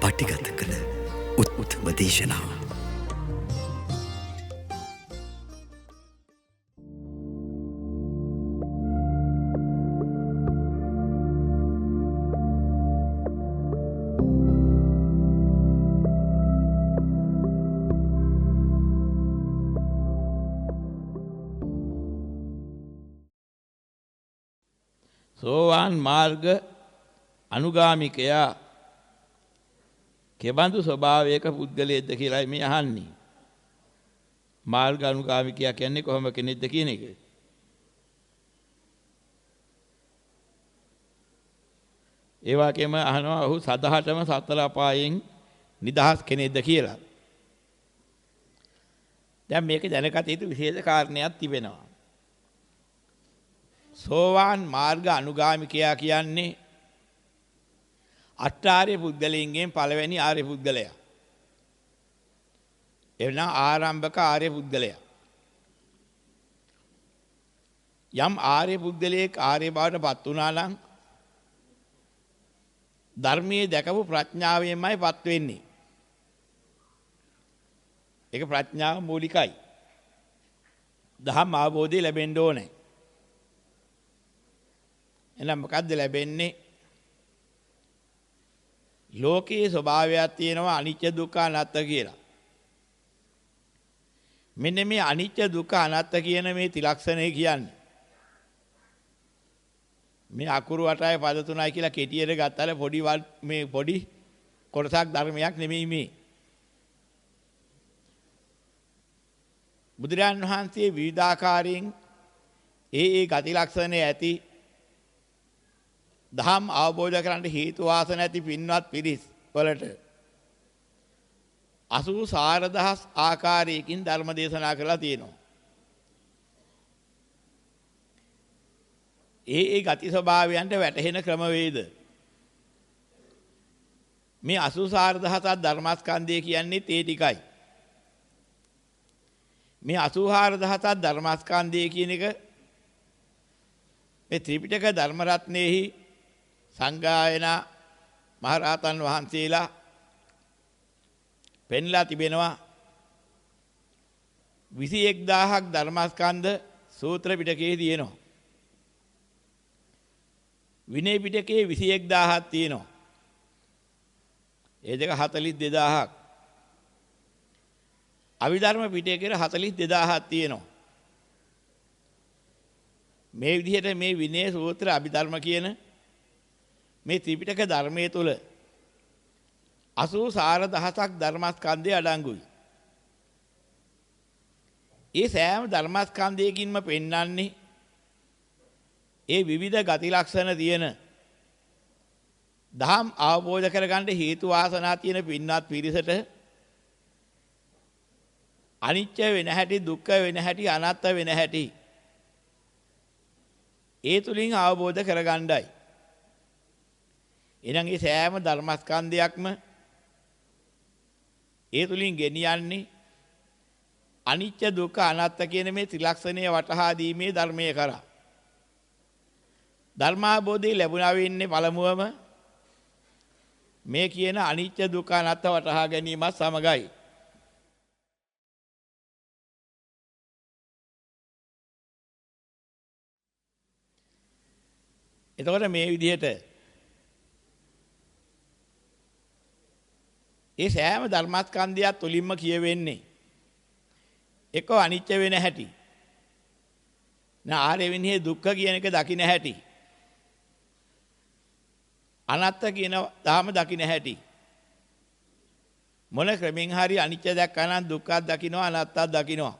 පටිගත කළ උත්තම දේශනාව. සෝවාන් මාර්ග අනුගාමිකයා කෙබඳු ස්වභාවයක පුද්ගලයෙක්ද කියලායි මේ අහන්නේ. මාර්ග අනුගාමිකයා කියන්නේ කොහොම කෙනෙක්ද කියන එක. ඒ වගේම අහනවා ඔහු සදහටම සතර අපායෙන් නිදහස් කෙනෙක්ද කියලා. දැන් මේක දැනගත යුතු විශේෂ කාරණයක් තිබෙනවා. සෝවාන් මාර්ග අනුගාමිකයා කියන්නේ අට්ඨාර්ය පුද්ගලයන්ගෙන් පළවෙනි ආර්ය පුද්ගලයා. එවනම් ආරම්භක ආර්ය පුද්ගලයා. යම් ආර්ය පුද්ගලයෙක් ආර්ය බවට පත් වුණා නම් ධර්මයේ දැකපු ප්‍රඥාවෙන්මයි පත් වෙන්නේ. ඒක ප්‍රඥාව මූලිකයි. ධම්ම අවබෝධය ලැබෙන්න ඕනේ. එහෙනම් මොකද්ද ලැබෙන්නේ? ලෝකයේ ස්වභාවයක් තියෙනවා අනිත්‍ය දුක්ඛ අනාත්ත කියලා. මෙන්න මේ අනිත්‍ය දුක්ඛ අනාත්ත කියන මේ ත්‍රිලක්ෂණය කියන්නේ මේ අකුරු 8යි පද 3යි කියලා කෙටියට ගත්තාල පොඩි කොටසක් ධර්මයක් නෙමෙයි මේ. බුදුරජාන් වහන්සේ විවිධාකාරයෙන් ඒ ගති ලක්ෂණ ඇති දහම් අවබෝධ කරගන්න හේතු වාසන ඇති පින්වත් පිරිස් වලට 84000 ආකාරයකින් ධර්ම දේශනා කරලා තියෙනවා. ඒ ගති ස්වභාවයන්ට වැටහෙන ක්‍රමවේද මේ 84000 ධර්මස්කන්ධය කියන්නේ ඒ ටිකයි. මේ 84000 ධර්මස්කන්ධය කියන එක මේ ත්‍රිපිටක ධර්ම රත්නයේහි සංගායන මහරහතන් වහන්සේලා පෙන්ලා තිබෙනවා 21000ක් ධර්මස්කන්ධ සූත්‍ර පිටකයේ තියෙනවා. විනය පිටකයේ 21000ක් තියෙනවා. ඒ දෙක 42000ක්. අභිධර්ම පිටකයේ 42000ක් තියෙනවා. මේ විදිහට මේ විනය සූත්‍ර අභිධර්ම කියන මේ ත්‍රිපිටක ධර්මයේ තුල 84000ක් ධර්මස්කන්ධය අඩංගුයි. ඒ සෑම ධර්මස්කන්ධයකින්ම පෙන්වන්නේ ඒ විවිධ ගති ලක්ෂණ තියෙන දහම් අවබෝධ කරගන්න හේතු වාසනා තියෙන පින්වත් පිරිසට අනිත්‍ය වෙන හැටි, දුක්ඛ වෙන හැටි, අනාත්ම වෙන හැටි ඒ තුලින් අවබෝධ කරගන්නයි. එහෙනම් මේ සෑම ධර්මස්කන්ධයක්ම ඒ තුලින් ගෙනියන්නේ අනිත්‍ය දුක්ඛ අනාත්ම කියන මේ ත්‍රිලක්ෂණය වටහා දීමේ ධර්මයේ කරා. ධර්මාබෝධය ලැබුණා වෙන්නේ පළමුවම මේ කියන අනිත්‍ය දුක්ඛ අනාත්ම වටහා ගැනීමත් සමගයි. එතකොට මේ විදිහට ඒ සෑම ධර්මස්කන්ධයක් තුලින්ම කියවෙන්නේ එක අනිත්‍ය වෙන හැටි. ආර්ය විනයේ දුක්ඛ කියන එක දකින්න හැටි. අනාත්ම කියන ධාම දකින්න හැටි. මොන ක්‍රමෙන් හරි අනිත්‍ය දැක්කා නම් දුක්ඛ දකින්නවා අනාත්ම දකින්නවා.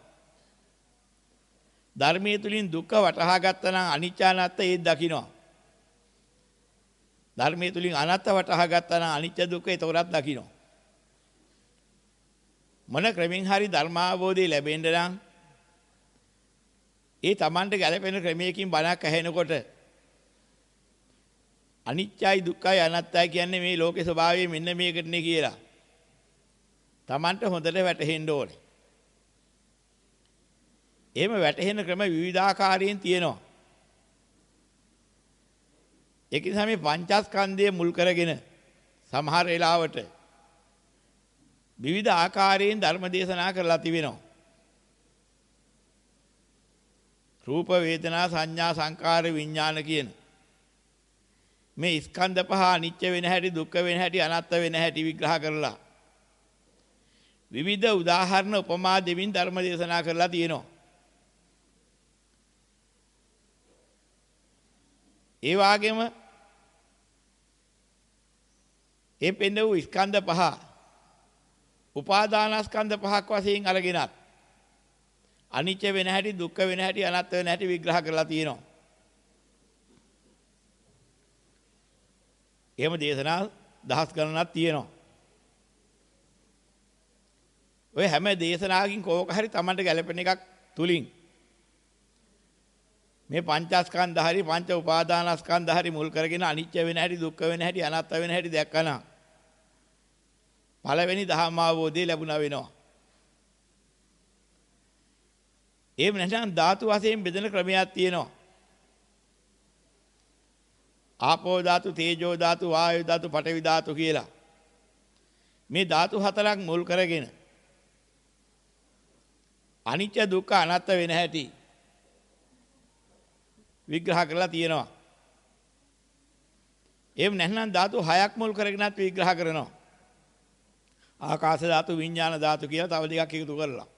ධර්මයේ තුලින් දුක්ඛ වටහා ගත්තා නම් අනිත්‍ය අනාත්ම ඒ දකින්නවා. ධර්මයේ තුලින් අනාත්ම වටහා ගත්තා නම් අනිත්‍ය දුක්ඛ ඒතරත් දකින්නවා. මොන ක්‍රමෙන් හරි ධර්මාවබෝධය ලැබෙන්න නම් ඒ Tamanට ගැලපෙන ක්‍රමයකින් බණක් ඇහෙනකොට අනිත්‍යයි දුක්ඛයි අනාත්තයි කියන්නේ මේ ලෝකේ ස්වභාවය මෙන්න මේකටනේ කියලා Tamanට හොඳට වැටහෙන්න ඕනේ. එහෙම වැටහෙන ක්‍රම විවිධාකාරයෙන් තියෙනවා. ඒක නිසා මේ පංචස්කන්ධය මුල් කරගෙන සමහර වෙලාවට විවිධ ආකාරයෙන් ධර්ම දේශනා කරලා තිබෙනවා. රූප වේදනා සංඥා සංකාර විඥාන කියන මේ ස්කන්ධ පහ අනිත්‍ය වෙන හැටි දුක්ඛ වෙන හැටි අනාත්ම වෙන හැටි විග්‍රහ කරලා විවිධ උදාහරණ උපමා දෙමින් ධර්ම දේශනා කරලා තියෙනවා. ඒ වගේම ඒ පෙන්න වූ ස්කන්ධ පහ උපාදානස්කන්ධ පහක් වශයෙන් අරගෙනත් අනිත්‍ය වෙන හැටි දුක්ඛ වෙන හැටි අනාත්ම වෙන හැටි විග්‍රහ කරලා තියෙනවා. එහෙම දේශනා දහස් ගණනක් තියෙනවා. ඔය හැම දේශනාවකින් කෝක හරි Tamanට ගැලපෙන එකක් තුලින් මේ පංචස්කන්ධ හරි පංච උපාදානස්කන්ධ හරි මුල් කරගෙන අනිත්‍ය වෙන හැටි දුක්ඛ වෙන හැටි අනාත්ම වෙන හැටි දැක්කනා පළවෙනි ධම්ම අවබෝධය ලැබුණා වෙනවා. එහෙම නැත්නම් ධාතු වශයෙන් බෙදෙන ක්‍රමයක් තියෙනවා. ආපෝ ධාතු, තේජෝ ධාතු, වායු ධාතු, පඨවි ධාතු කියලා. මේ ධාතු හතරක් මුල් කරගෙන අනිත්‍ය දුක්ඛ අනාත්ම වෙන හැටි විග්‍රහ කරලා තියෙනවා. එහෙම නැත්නම් ධාතු හයක් මුල් කරගෙනත් විග්‍රහ කරනවා. ආකාශ ධාතු, විඥාන ධාතු කියලා තව දෙකක් එකතු කරලා.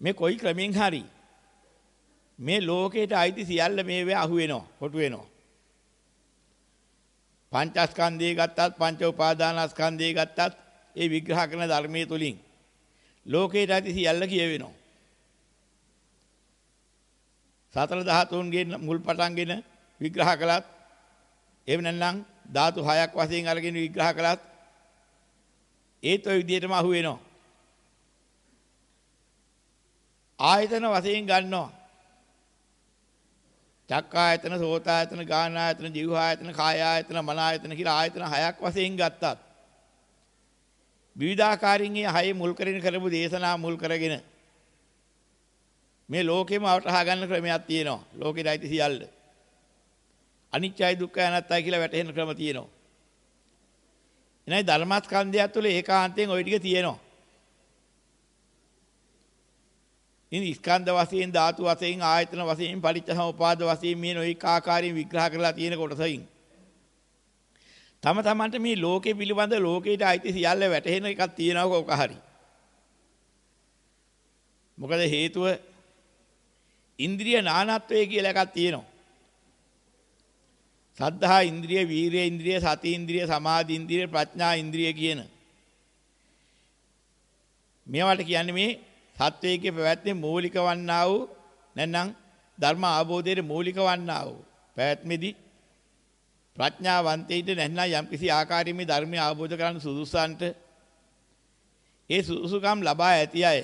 මේ කොයි ක්‍රමෙන් හරි මේ ලෝකේට අයිති සියල්ල මේවේ අහු වෙනවා, කොටු වෙනවා. පංචස්කන්ධය ගත්තත්, පංච උපාදානස්කන්ධය ගත්තත් ඒ විග්‍රහ කරන ධර්මයේ තුලින් ලෝකේට අයිති සියල්ල කියවෙනවා. සතර ධාතුන්ගේ මුල් පටන්ගෙන විග්‍රහ කළත්, එහෙම නැත්නම් ධාතු හයක් වශයෙන් අරගෙන විග්‍රහ කළත් ඒත් ඔය විදිහටම අහු වෙනවා. ආයතන වශයෙන් ගන්නවා. චක්කායතන, සෝතායතන, ගානායතන, જીවහායතන, කායායතන, මනායතන කියලා ආයතන හයක් වශයෙන් ගත්තත් විවිධාකාරින් මේ හය මුල් කරගෙන කරපු දේශනා මුල් කරගෙන මේ ලෝකෙම අවටහා ගන්න ක්‍රමයක් තියෙනවා. ලෝකෙට අයිති සියල්ල අනිත්‍යයි දුක්ඛයි අනාත්තයි කියලා වැටහෙන ක්‍රම තියෙනවා. එනයි ධර්මස්කන්ධය තුළ ඒකාන්තයෙන් ওই ටික තියෙනවා. ඉතින් ස්කන්ධ වශයෙන්, ධාතු වශයෙන්, ආයතන වශයෙන්, පටිච්චසමුපාද වශයෙන් මේ නොඑක ආකාරයෙන් විග්‍රහ කරලා තියෙන කොටසයින් තම තමන්ට මේ ලෝකේ පිළිබඳ ලෝකයට අයිති සියල්ල වැටහෙන එකක් තියෙනවා කොක හරි. මොකද හේතුව ඉන්ද්‍රිය නානත්වය කියලා එකක් තියෙනවා. සද්ධා ඉන්ද්‍රිය, වීරිය ඉන්ද්‍රිය, සති ඉන්ද්‍රිය, සමාධි ඉන්ද්‍රිය, ප්‍රඥා ඉන්ද්‍රිය කියන මේවට කියන්නේ මේ සත්වයේ පැවැත්මේ මූලික වන්නා වූ නැත්නම් ධර්ම අවබෝධයේ මූලික වන්නා වූ පැවැත්මේදී ප්‍රඥාවන්තයින්ට නැත්නම් යම්කිසි ආකාරයෙන් මේ ධර්මය අවබෝධ කරගන්න සුදුසුසන්ට ඒ සුදුසුකම් ලබා ඇති අය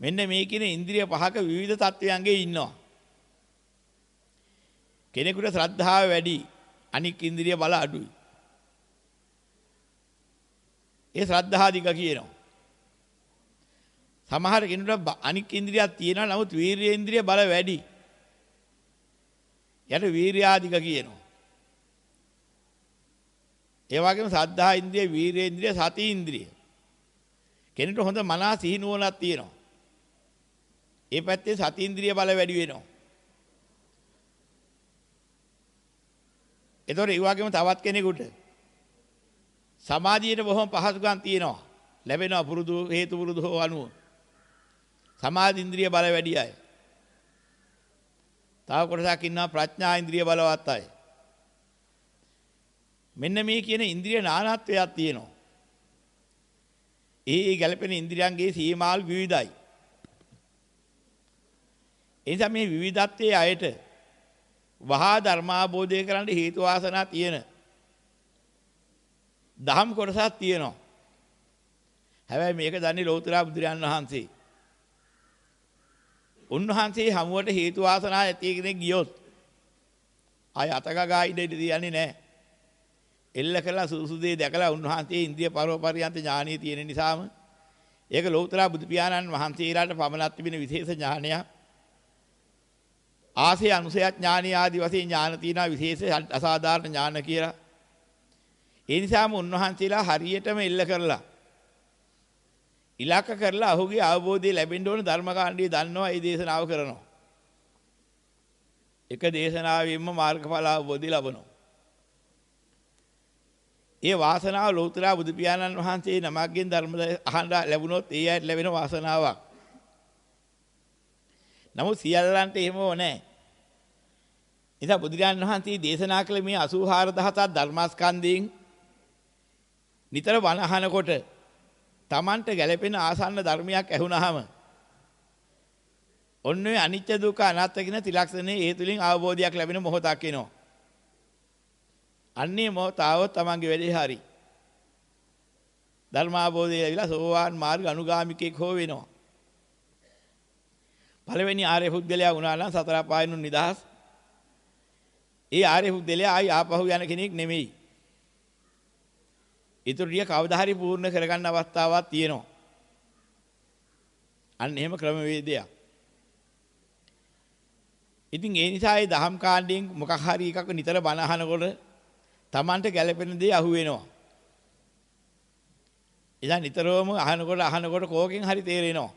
මෙන්න මේ කියන ඉන්ද්‍රිය පහක විවිධ තත්වයන්ගේ ඉන්නවා. කෙනෙකුට ශ්‍රද්ධාව වැඩි, අනික් ඉන්ද්‍රිය බල අඩුයි. ඒ ශ්‍රද්ධාධික කියනවා. සමහර කෙනෙකුට අනික් ඉන්ද්‍රියක් තියෙනවා, නමුත් වීර්ය ඉන්ද්‍රිය බල වැඩි. යට වීර්යාධික කියනවා. ඒ වගේම සද්ධා ඉන්ද්‍රිය, වීර්ය ඉන්ද්‍රිය, සති ඉන්ද්‍රිය. කෙනෙකුට හොඳ මනස සිහිනුවණක් තියෙනවා. ඒ පැත්තේ සති ඉන්ද්‍රිය බල වැඩි වෙනවා. ඒතකොට ඒ වගේම තවත් කෙනෙකුට සමාධියට බොහොම පහසුකම් තියෙනවා. ලැබෙනවා පුරුදු හේතු පුරුදු හෝ අනුව. සමාධි ඉන්ද්‍රිය බල වැඩි අය. තව කොටසක් ඉන්නවා ප්‍රඥා ඉන්ද්‍රිය බලවත් අය. මෙන්න මේ කියන ඉන්ද්‍රිය නානත්වයක් තියෙනවා. ඒ ගැළපෙන ඉන්ද්‍රියන්ගේ සීමාල් විවිධයි. එනිසා මේ විවිධත්වයේ අයට වහා ධර්මාබෝධය කරන්න හේතු වාසනා තියෙන දහම් කොටසක් තියෙනවා. හැබැයි මේක දන්නේ ලෞතර බුදුරජාණන් වහන්සේ. උන්වහන්සේ හමුවට හේතු වාසනා ඇති කෙනෙක් ගියොත් ආය අතගගා ඉඳ තියන්නේ නැහැ. එල්ල කළා සුසු දේ දැකලා උන්වහන්සේ ඉන්ද්‍රිය පරෝපරියන්ත ඥානිය තියෙන නිසාම ඒක ලෞතර බුදු පියාණන් වහන්සේලාට පමණක් තිබෙන විශේෂ ඥානයක්. ආසේ අනුසය ඥානිය ආදී වශයෙන් ඥාන තියෙනවා විශේෂ අසාධාරණ ඥාන කියලා. ඒ නිසාම උන්වහන්සේලා හරියටම එල්ල කරලා ඉලක්ක කරලා ඔහුගේ අවබෝධය ලැබෙන්න ඕන ධර්මකාණ්ඩය දන්නවා ඒ දේශනාව කරනවා. එක දේශනාවෙන්ම මාර්ගඵල අවබෝධය ලබනවා. ඒ වාසනාව ලෞතර බුදු පියාණන් වහන්සේ නමක්ගෙන් ධර්ම අහන්න ලැබුණොත් ඒ අයට ලැබෙන වාසනාවක්. නමුත් සියල්ලන්ට එහෙම නැහැ. ඉතින් බුදුරජාණන් වහන්සේ දේශනා කළ මේ 84000 ධර්මස්කන්ධයෙන් නිතර බණ අහනකොට Tamanට ගැළපෙන ආසන්න ධර්මයක් ඇහුනහම ඔන්න ඔය අනිත්‍ය දුක්ඛ අනාත්ම කියන ත්‍රිලක්ෂණේ ඒ තුලින් අවබෝධයක් ලැබෙන මොහොතක් එනවා. අන්නේ මොහොතාව තමන්ගේ වැඩේ හරි. ධර්මාබෝධය ලැබිලා සෝවාන් මාර්ග අනුගාමිකෙක් හෝ වෙනවා. පළවෙනි ආර්ය පුද්ගලයා වුණා නම් සතර පායනුන් නිදහස්. ඒ ආර්ය පුද්ගලයා ආයි ආපහු යන කෙනෙක් නෙමෙයි. ඊටුරිය කවදා හරි පූර්ණ කරගන්න අවස්ථාවක් තියෙනවා. අන්න එහෙම ක්‍රමවේදයක්. ඉතින් ඒ නිසා ඒ දහම් කාණ්ඩයෙන් මොකක් හරි එකක් නිතර බණ අහනකොට Tamanට ගැළපෙන දේ අහු වෙනවා. එදා නිතරම අහනකොට කෝකෙන් හරි තේරෙනවා.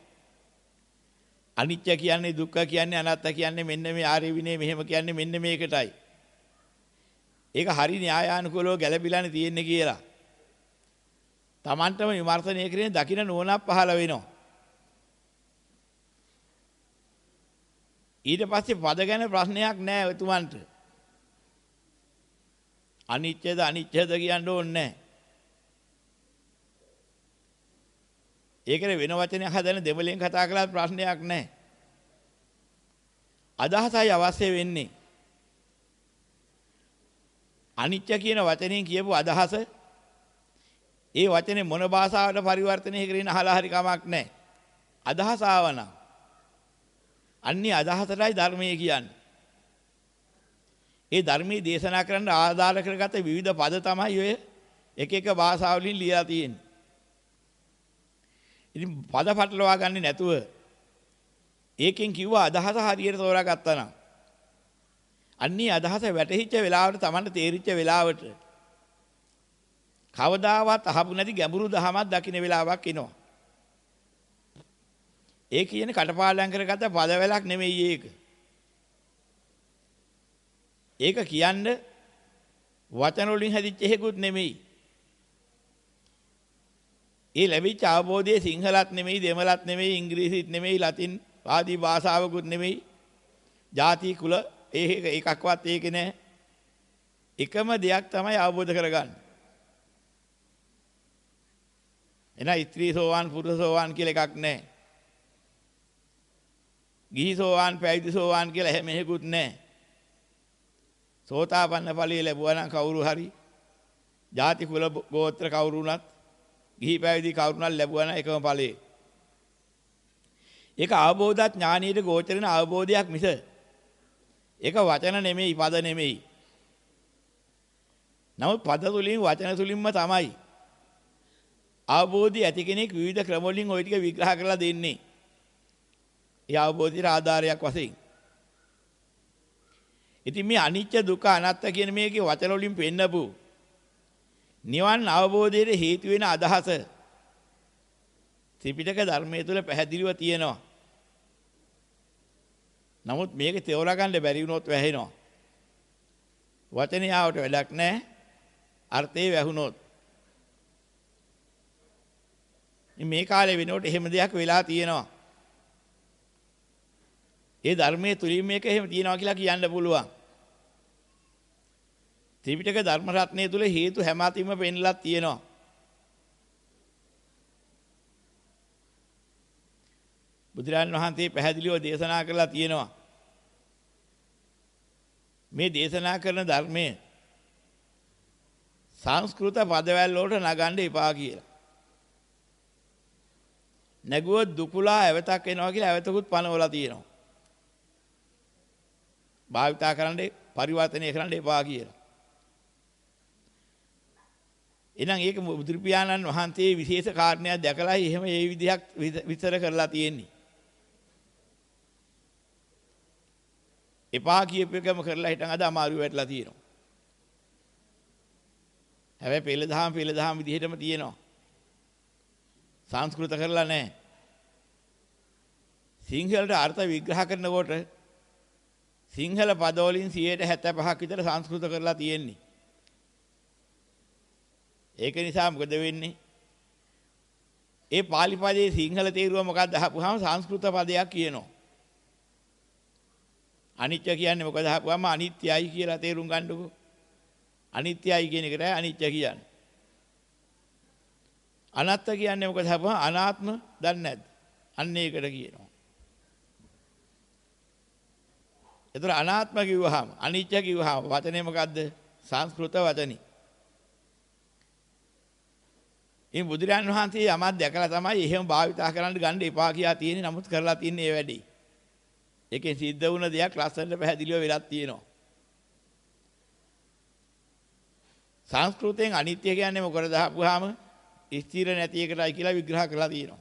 අනිත්‍ය කියන්නේ දුක්ඛ කියන්නේ අනාත්ම කියන්නේ මෙන්න මේ ආර්ය විනය මෙහෙම කියන්නේ මෙන්න මේකටයි. ඒක හරි න්‍යායානුකූලව ගැළපිලානේ තියෙන්නේ කියලා. Tamanටම විමර්ශනය කරගෙන දකින්න නුවණක් පහළ වෙනවා. ඊට පස්සේ පද ගැන ප්‍රශ්නයක් නැහැ එතුමන්ට. අනිත්‍යද කියන්න ඕනේ නැහැ. ඒකේ වෙන වචනයක් හදන දෙමළෙන් කතා කළාත් ප්‍රශ්නයක් නැහැ. අදහසයි අවශ්‍ය වෙන්නේ. අනිත්‍ය කියන වචنين කියපු අදහස ඒ වචනේ මොන භාෂාවට පරිවර්තනය කරගෙන අහලා හරි කමක් නැහැ. අදහස ආවනම් අන්නේ අදහසටයි ධර්මයේ කියන්නේ. ඒ ධර්මයේ දේශනා කරන්න ආධාර කරගත විවිධ පද තමයි ඔය එක එක භාෂාවලින් ලියලා තියෙන්නේ. ඉතින් පද පටලවා ගන්නේ නැතුව ඒකෙන් කිව්ව අදහස හරියට තෝරාගත්තා නම් අන්නේ අදහස වැටහිච්ච වෙලාවට Tamanට තේරිච්ච වෙලාවට කවදාවත් අහපු නැති ගැඹුරු දහමක් දකින්න වෙලාවක් එනවා. ඒ කියන්නේ කටපාඩම් කරගත්ත පදවලක් නෙමෙයි ඒක. ඒක කියන්නේ වචන වලින් හැදිච්ච එකකුත් නෙමෙයි. ඒ ලැබිච්ච අවබෝධයේ සිංහලත් නෙමෙයි, දෙමළත් නෙමෙයි, ඉංග්‍රීසිත් නෙමෙයි, ලතින් ආදී භාෂාවකුත් නෙමෙයි. ಜಾති කුල එකක්වත් ඒකේ නෑ. එකම දෙයක් තමයි අවබෝධ කරගන්න. එන ස්ත්‍රී සෝවාන් පුරුෂ සෝවාන් කියලා එකක් නෑ. ගිහි සෝවාන් පැවිදි සෝවාන් කියලා එහෙම එකකුත් නෑ. සෝතාපන්න ඵලයේ ලැබුවා නම් කවුරු හරි ಜಾති කුල ගෝත්‍ර කවුරු වුණත් ගිහි පැවිදි කවුරුණක් ලැබුවා නම් එකම ඵලයේ. ඒක අවබෝධ ඥානීයට ගෝචරන අවබෝධයක් මිස ඒක වචන නෙමෙයි, පද නෙමෙයි. නමුත් පද තුලින් වචන තුලින්ම තමයි අවබෝධය ඇති කෙනෙක් විවිධ ක්‍රම වලින් ওই ටික විග්‍රහ කරලා දෙන්නේ. ඒ අවබෝධයට ආධාරයක් වශයෙන්. ඉතින් මේ අනිත්‍ය දුක්ඛ අනාත්ම කියන මේකේ වචන වලින් පෙන්නපු නිවන් අවබෝධයට හේතු වෙන අදහස ත්‍රිපිටක ධර්මයේ තුල පැහැදිලිව තියෙනවා. නමුත් මේක තේරුම් ගන්න බැරි වුණොත් වැහෙනවා. වචනේ ආවට වැඩක් නැහැ. අර්ථේ වැහුනොත්. මේ කාලේ වෙනකොට එහෙම දෙයක් වෙලා තියෙනවා. ඒ ධර්මයේ තුලින් මේක එහෙම තියෙනවා කියලා කියන්න පුළුවන්. ත්‍රිපිටක ධර්ම රත්නයේ තුල හේතු හැම අතින්ම පෙන්ලා තියෙනවා. බුදුරජාණන් වහන්සේ පැහැදිලිව දේශනා කරලා තියෙනවා. මේ දේශනා කරන ධර්මයේ සංස්කෘත පදවැල් වලට නගන්න එපා කියලා. නැගුවොත් දුකුලා ඇවතක් එනවා කියලා ඇවතකුත් පනවලා තියෙනවා. භාවිතා කරන්න පරිවර්තනය කරන්න එපා කියලා. එහෙනම් ඒක බුදු පියාණන් වහන්සේ විශේෂ කාරණයක් දැකලා එහෙම ඒ විදිහක් විතර කරලා තියෙන්නේ. එපා කියපු එකම කරලා හිටන් අද අමාරු වෙట్లా තියෙනවා. හැබැයි පෙළදහම විදිහටම තියෙනවා. සංස්කෘත කරලා නැහැ. සිංහලට අර්ථ විග්‍රහ කරනකොට සිංහල පද වලින් 75% විතර සංස්කෘත කරලා තියෙන්නේ. ඒක නිසා මොකද වෙන්නේ? ඒ පාලි පදයේ සිංහල තේරුව මොකක්ද අහපුවාම සංස්කෘත පදයක් කියනවා. අනිත්‍ය කියන්නේ මොකද අහපුවාම අනිත්‍යයි කියලා තේරුම් ගන්නකො. අනිත්‍යයි කියන එකටයි අනිත්‍ය කියන්නේ. අනාත්ම කියන්නේ මොකද අහපුවාම අනාත්ම දන්නේ නැද්ද? අන්න ඒකට කියනවා. ඒතර අනාත්ම කිව්වහම අනිත්‍ය කිව්වහම වචනේ මොකද්ද? සංස්කෘත වචනේ. මේ බුදුරන් වහන්සේ යමක් දැකලා තමයි එහෙම භාවිතා කරන්න ගන්න එපා කියලා තියෙන්නේ. නමුත් කරලා තින්නේ ඒ වැඩේ. ඒකෙන් සිද්ධ වුණ දෙයක් ලස්සනට පැහැදිලිව වෙලක් තියෙනවා. සංස්කෘතයෙන් අනිත්‍ය කියන්නේ මොකද අහපුවාම ස්ථිර නැති එකටයි කියලා විග්‍රහ කරලා තියෙනවා.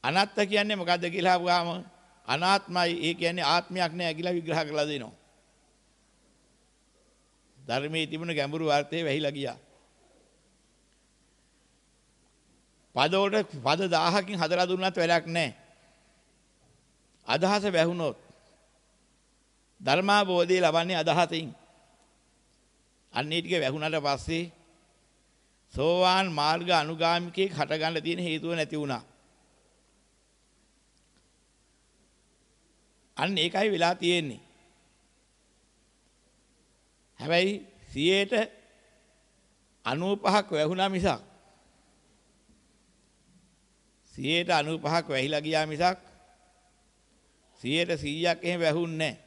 අනාත්ම කියන්නේ මොකද්ද කියලා අහපුවාම අනාත්මයි ඒ කියන්නේ ආත්මයක් නෑ කියලා විග්‍රහ කරලා දෙනවා. ධර්මයේ තිබුණ ගැඹුරු අර්ථය වැහිලා ගියා. පද වලට පද 1000කින් හදලා දුන්නත් වැඩක් නැහැ. අදහස වැහුනොත් ධර්මාබෝධය ලබන්නේ අදහසින්. අන්න ඒ ටික වැහුණාට පස්සේ සෝවාන් මාර්ග අනුගාමිකයෙක් හටගන්න තියෙන හේතුව නැති වුණා. අන්න ඒකයි වෙලා තියෙන්නේ. හැබැයි 95ක් වැහුණා මිසක් 95ක් වැහිලා ගියා මිසක් 100%ක් එහෙම වැහුන්නේ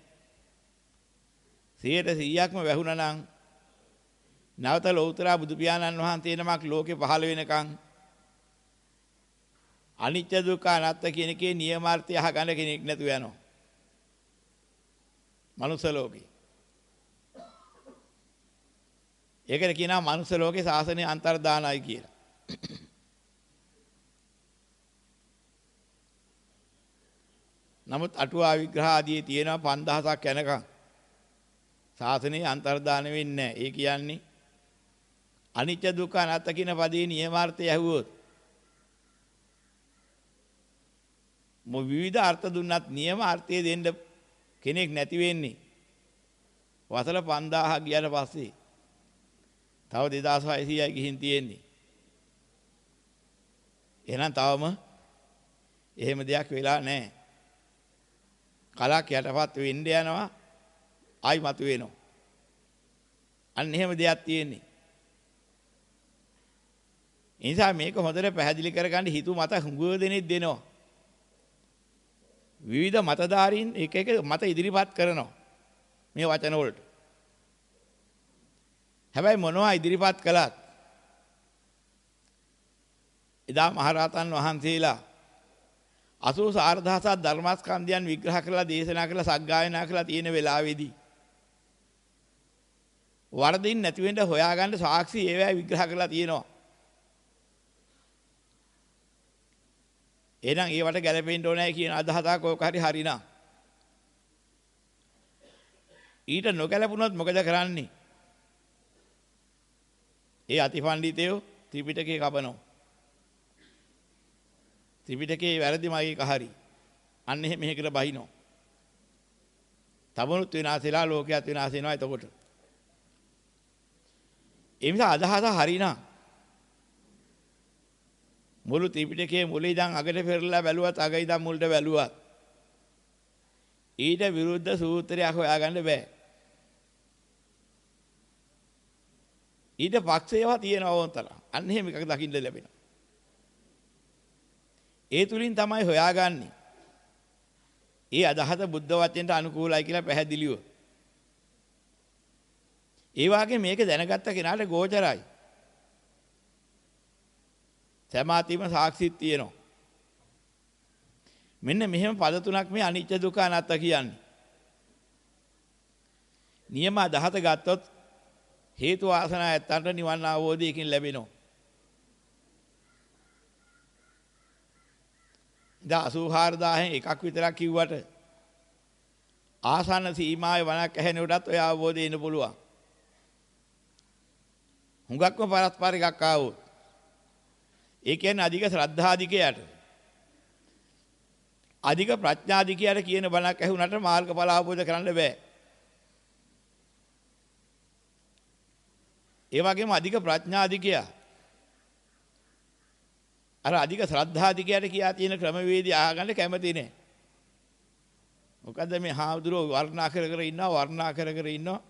නැහැ. 100%ක්ම වැහුණා නම් නැවත ලෞතර බුදු පියාණන් වහන්සේ නමක් ලෝකේ පහළ වෙනකන් අනිත්‍ය දුක්ඛ අනාත්ම කියන එකේ නියමාර්ථය අහගන්න කෙනෙක් නැතු යනවා. මනුස්ස ලෝකේ. ඒකට කියනවා මනුස්ස ලෝකේ ශාසනය අන්තර්දානයි කියලා. නමුත් අටුවා විග්‍රහ ආදී තියෙනවා 5000ක් යනකම් ශාසනයේ අන්තර්දාන වෙන්නේ නැහැ. ඒ කියන්නේ අනිත්‍ය දුක්ඛ අනාත්ම කියන පදේ නියමාර්ථය ඇහුවොත් විවිධ අර්ථ දුන්නත් නියම අර්ථය දෙන්න කෙනෙක් නැති වෙන්නේ වසර 5000ක් ගියාට පස්සේ. තව 2600යි ගිහින් තියෙන්නේ. එහෙනම් තවම එහෙම දෙයක් වෙලා නැහැ. කලක් යටපත් වෙන්න යනවා ආයි මතු වෙනවා. අන්න එහෙම දෙයක් තියෙන්නේ. ඒ නිසා මේක හොඳට පැහැදිලි කරගන්න හිතු මත හුඟව දෙනෙක් දෙනවා. විවිධ මතධාරීන් එක එක මත ඉදිරිපත් කරනවා මේ වචන වලට. හැබැයි මොනවා ඉදිරිපත් කළත් එදා මහරහතන් වහන්සේලා 84000ක් ධර්මස්කන්ධයන් විග්‍රහ කරලා දේශනා කරලා සග්ගායනා කරලා තියෙන වෙලාවේදී වරදින් නැති වෙන්න හොයාගන්න සාක්ෂි ඒවැයි විග්‍රහ කරලා තියෙනවා. එහෙනම් ඒවට ගැලපෙන්න ඕනේ කියන අදහසක් ඔක හරිනා. ඊට නොගැලපුණොත් මොකද කරන්නේ? ඒ අතිපණ්ඩිතයෝ ත්‍රිපිටකේ කපනවා. ත්‍රිපිටකේ වැරදි මගේ කහරි. අන්න එහෙම මෙහෙකට බහිනවා. තවනුත් විනාශ වෙලා ලෝකයක් විනාශ වෙනවා එතකොට. ඒ නිසා අදහස හරිනා. මුළු ත්‍රිපිටකයේ මුල ඉඳන් අගට පෙරලා බැලුවත් අග ඉඳන් මුලට බැලුවත් ඊට විරුද්ධ සූත්‍රයක් හොයාගන්න බෑ. ඊට පක්ෂේවා තියෙනවා වොන්තර. අන්න එහෙම එකක් දකින්න ලැබෙනවා. ඒ තුලින් තමයි හොයාගන්නේ. ඒ අදහස බුද්ධ වචනට අනුකූලයි කියලා පැහැදිලිව. ඒ වාගේ මේක දැනගත්ත කෙනාට ගෝචරයි. සමාධිම සාක්ෂිත් තියෙනවා. මෙන්න මෙහෙම පද තුනක් මේ අනිත්‍ය දුක්ඛ අනාත්ම කියන්නේ. නියම අදහස ගත්තොත් හේතු වාසනා ඇත්තන්ට නිවන් අවබෝධයකින් ලැබෙනවා. ඉතින් 84000න් එකක් විතරක් කිව්වට ආසන්න සීමාවේ වණක් ඇහෙනකොටත් ඔය අවබෝධය එන්න පුළුවන්. හුඟක්ම පරස්පර එකක් ආවොත්. ඒ කියන්නේ අධික ශ්‍රද්ධාධිකයට. අධික ප්‍රඥාධිකයට කියන බණක් ඇහුනට මාර්ගඵල අවබෝධ කරන්න බෑ. ඒ වගේම අධික ප්‍රඥාධිකයා අර අධික ශ්‍රද්ධාධිකයට කියා තියෙන ක්‍රමවේදය අහගන්න කැමති නෑ. මොකද මේ හාමුදුරුවෝ වර්ණනා කර ඉන්නවා.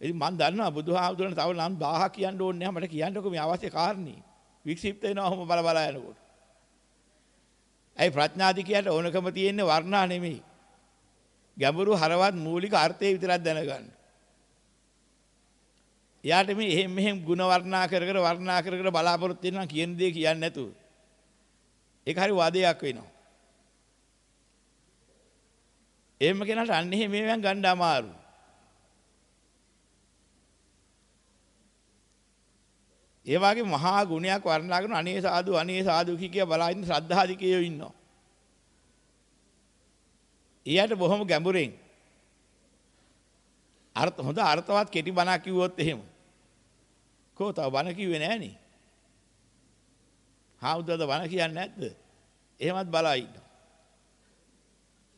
ඉතින් මම දන්නවා බුදුහාමුදුරන් තව නම් 1000ක් කියන්න ඕනේ නැහැ. මට කියන්නකෝ මේ අවශ්‍ය කාරණේ. වික්ෂිප්ත වෙනවා ඔහොම බල යනකොට. ඇයි ප්‍රඥාධිකයට ඕනකම තියෙන්නේ වර්ණා නෙමෙයි. ගැඹුරු හරවත් මූලික අර්ථය විතරක් දැනගන්න. එයාට මේ එහෙම ಗುಣ වර්ණනා කර බලාපොරොත්තු වෙනවා කියන දේ කියන්නේ නැතුව. ඒක හරි වාදයක් වෙනවා. එහෙම කෙනාට අන්න එහෙම මේවෙන් ගන්න අමාරු. ඒ වගේ මහා ගුණයක් වර්ණනා කරන අනේ සාදු කිය බලා ඉන්න ශ්‍රද්ධාධිකයෝ ඉන්නවා. ඊයට බොහොම ගැඹුරෙන් හොඳ අර්ථවත් කෙටි බණක් කිව්වොත් එහෙම. කොහොතව බණ කිව්වේ නෑනේ. හාමුදුරුවෝ බණ කියන්නේ නැද්ද? එහෙමත් බලා ඉන්නවා.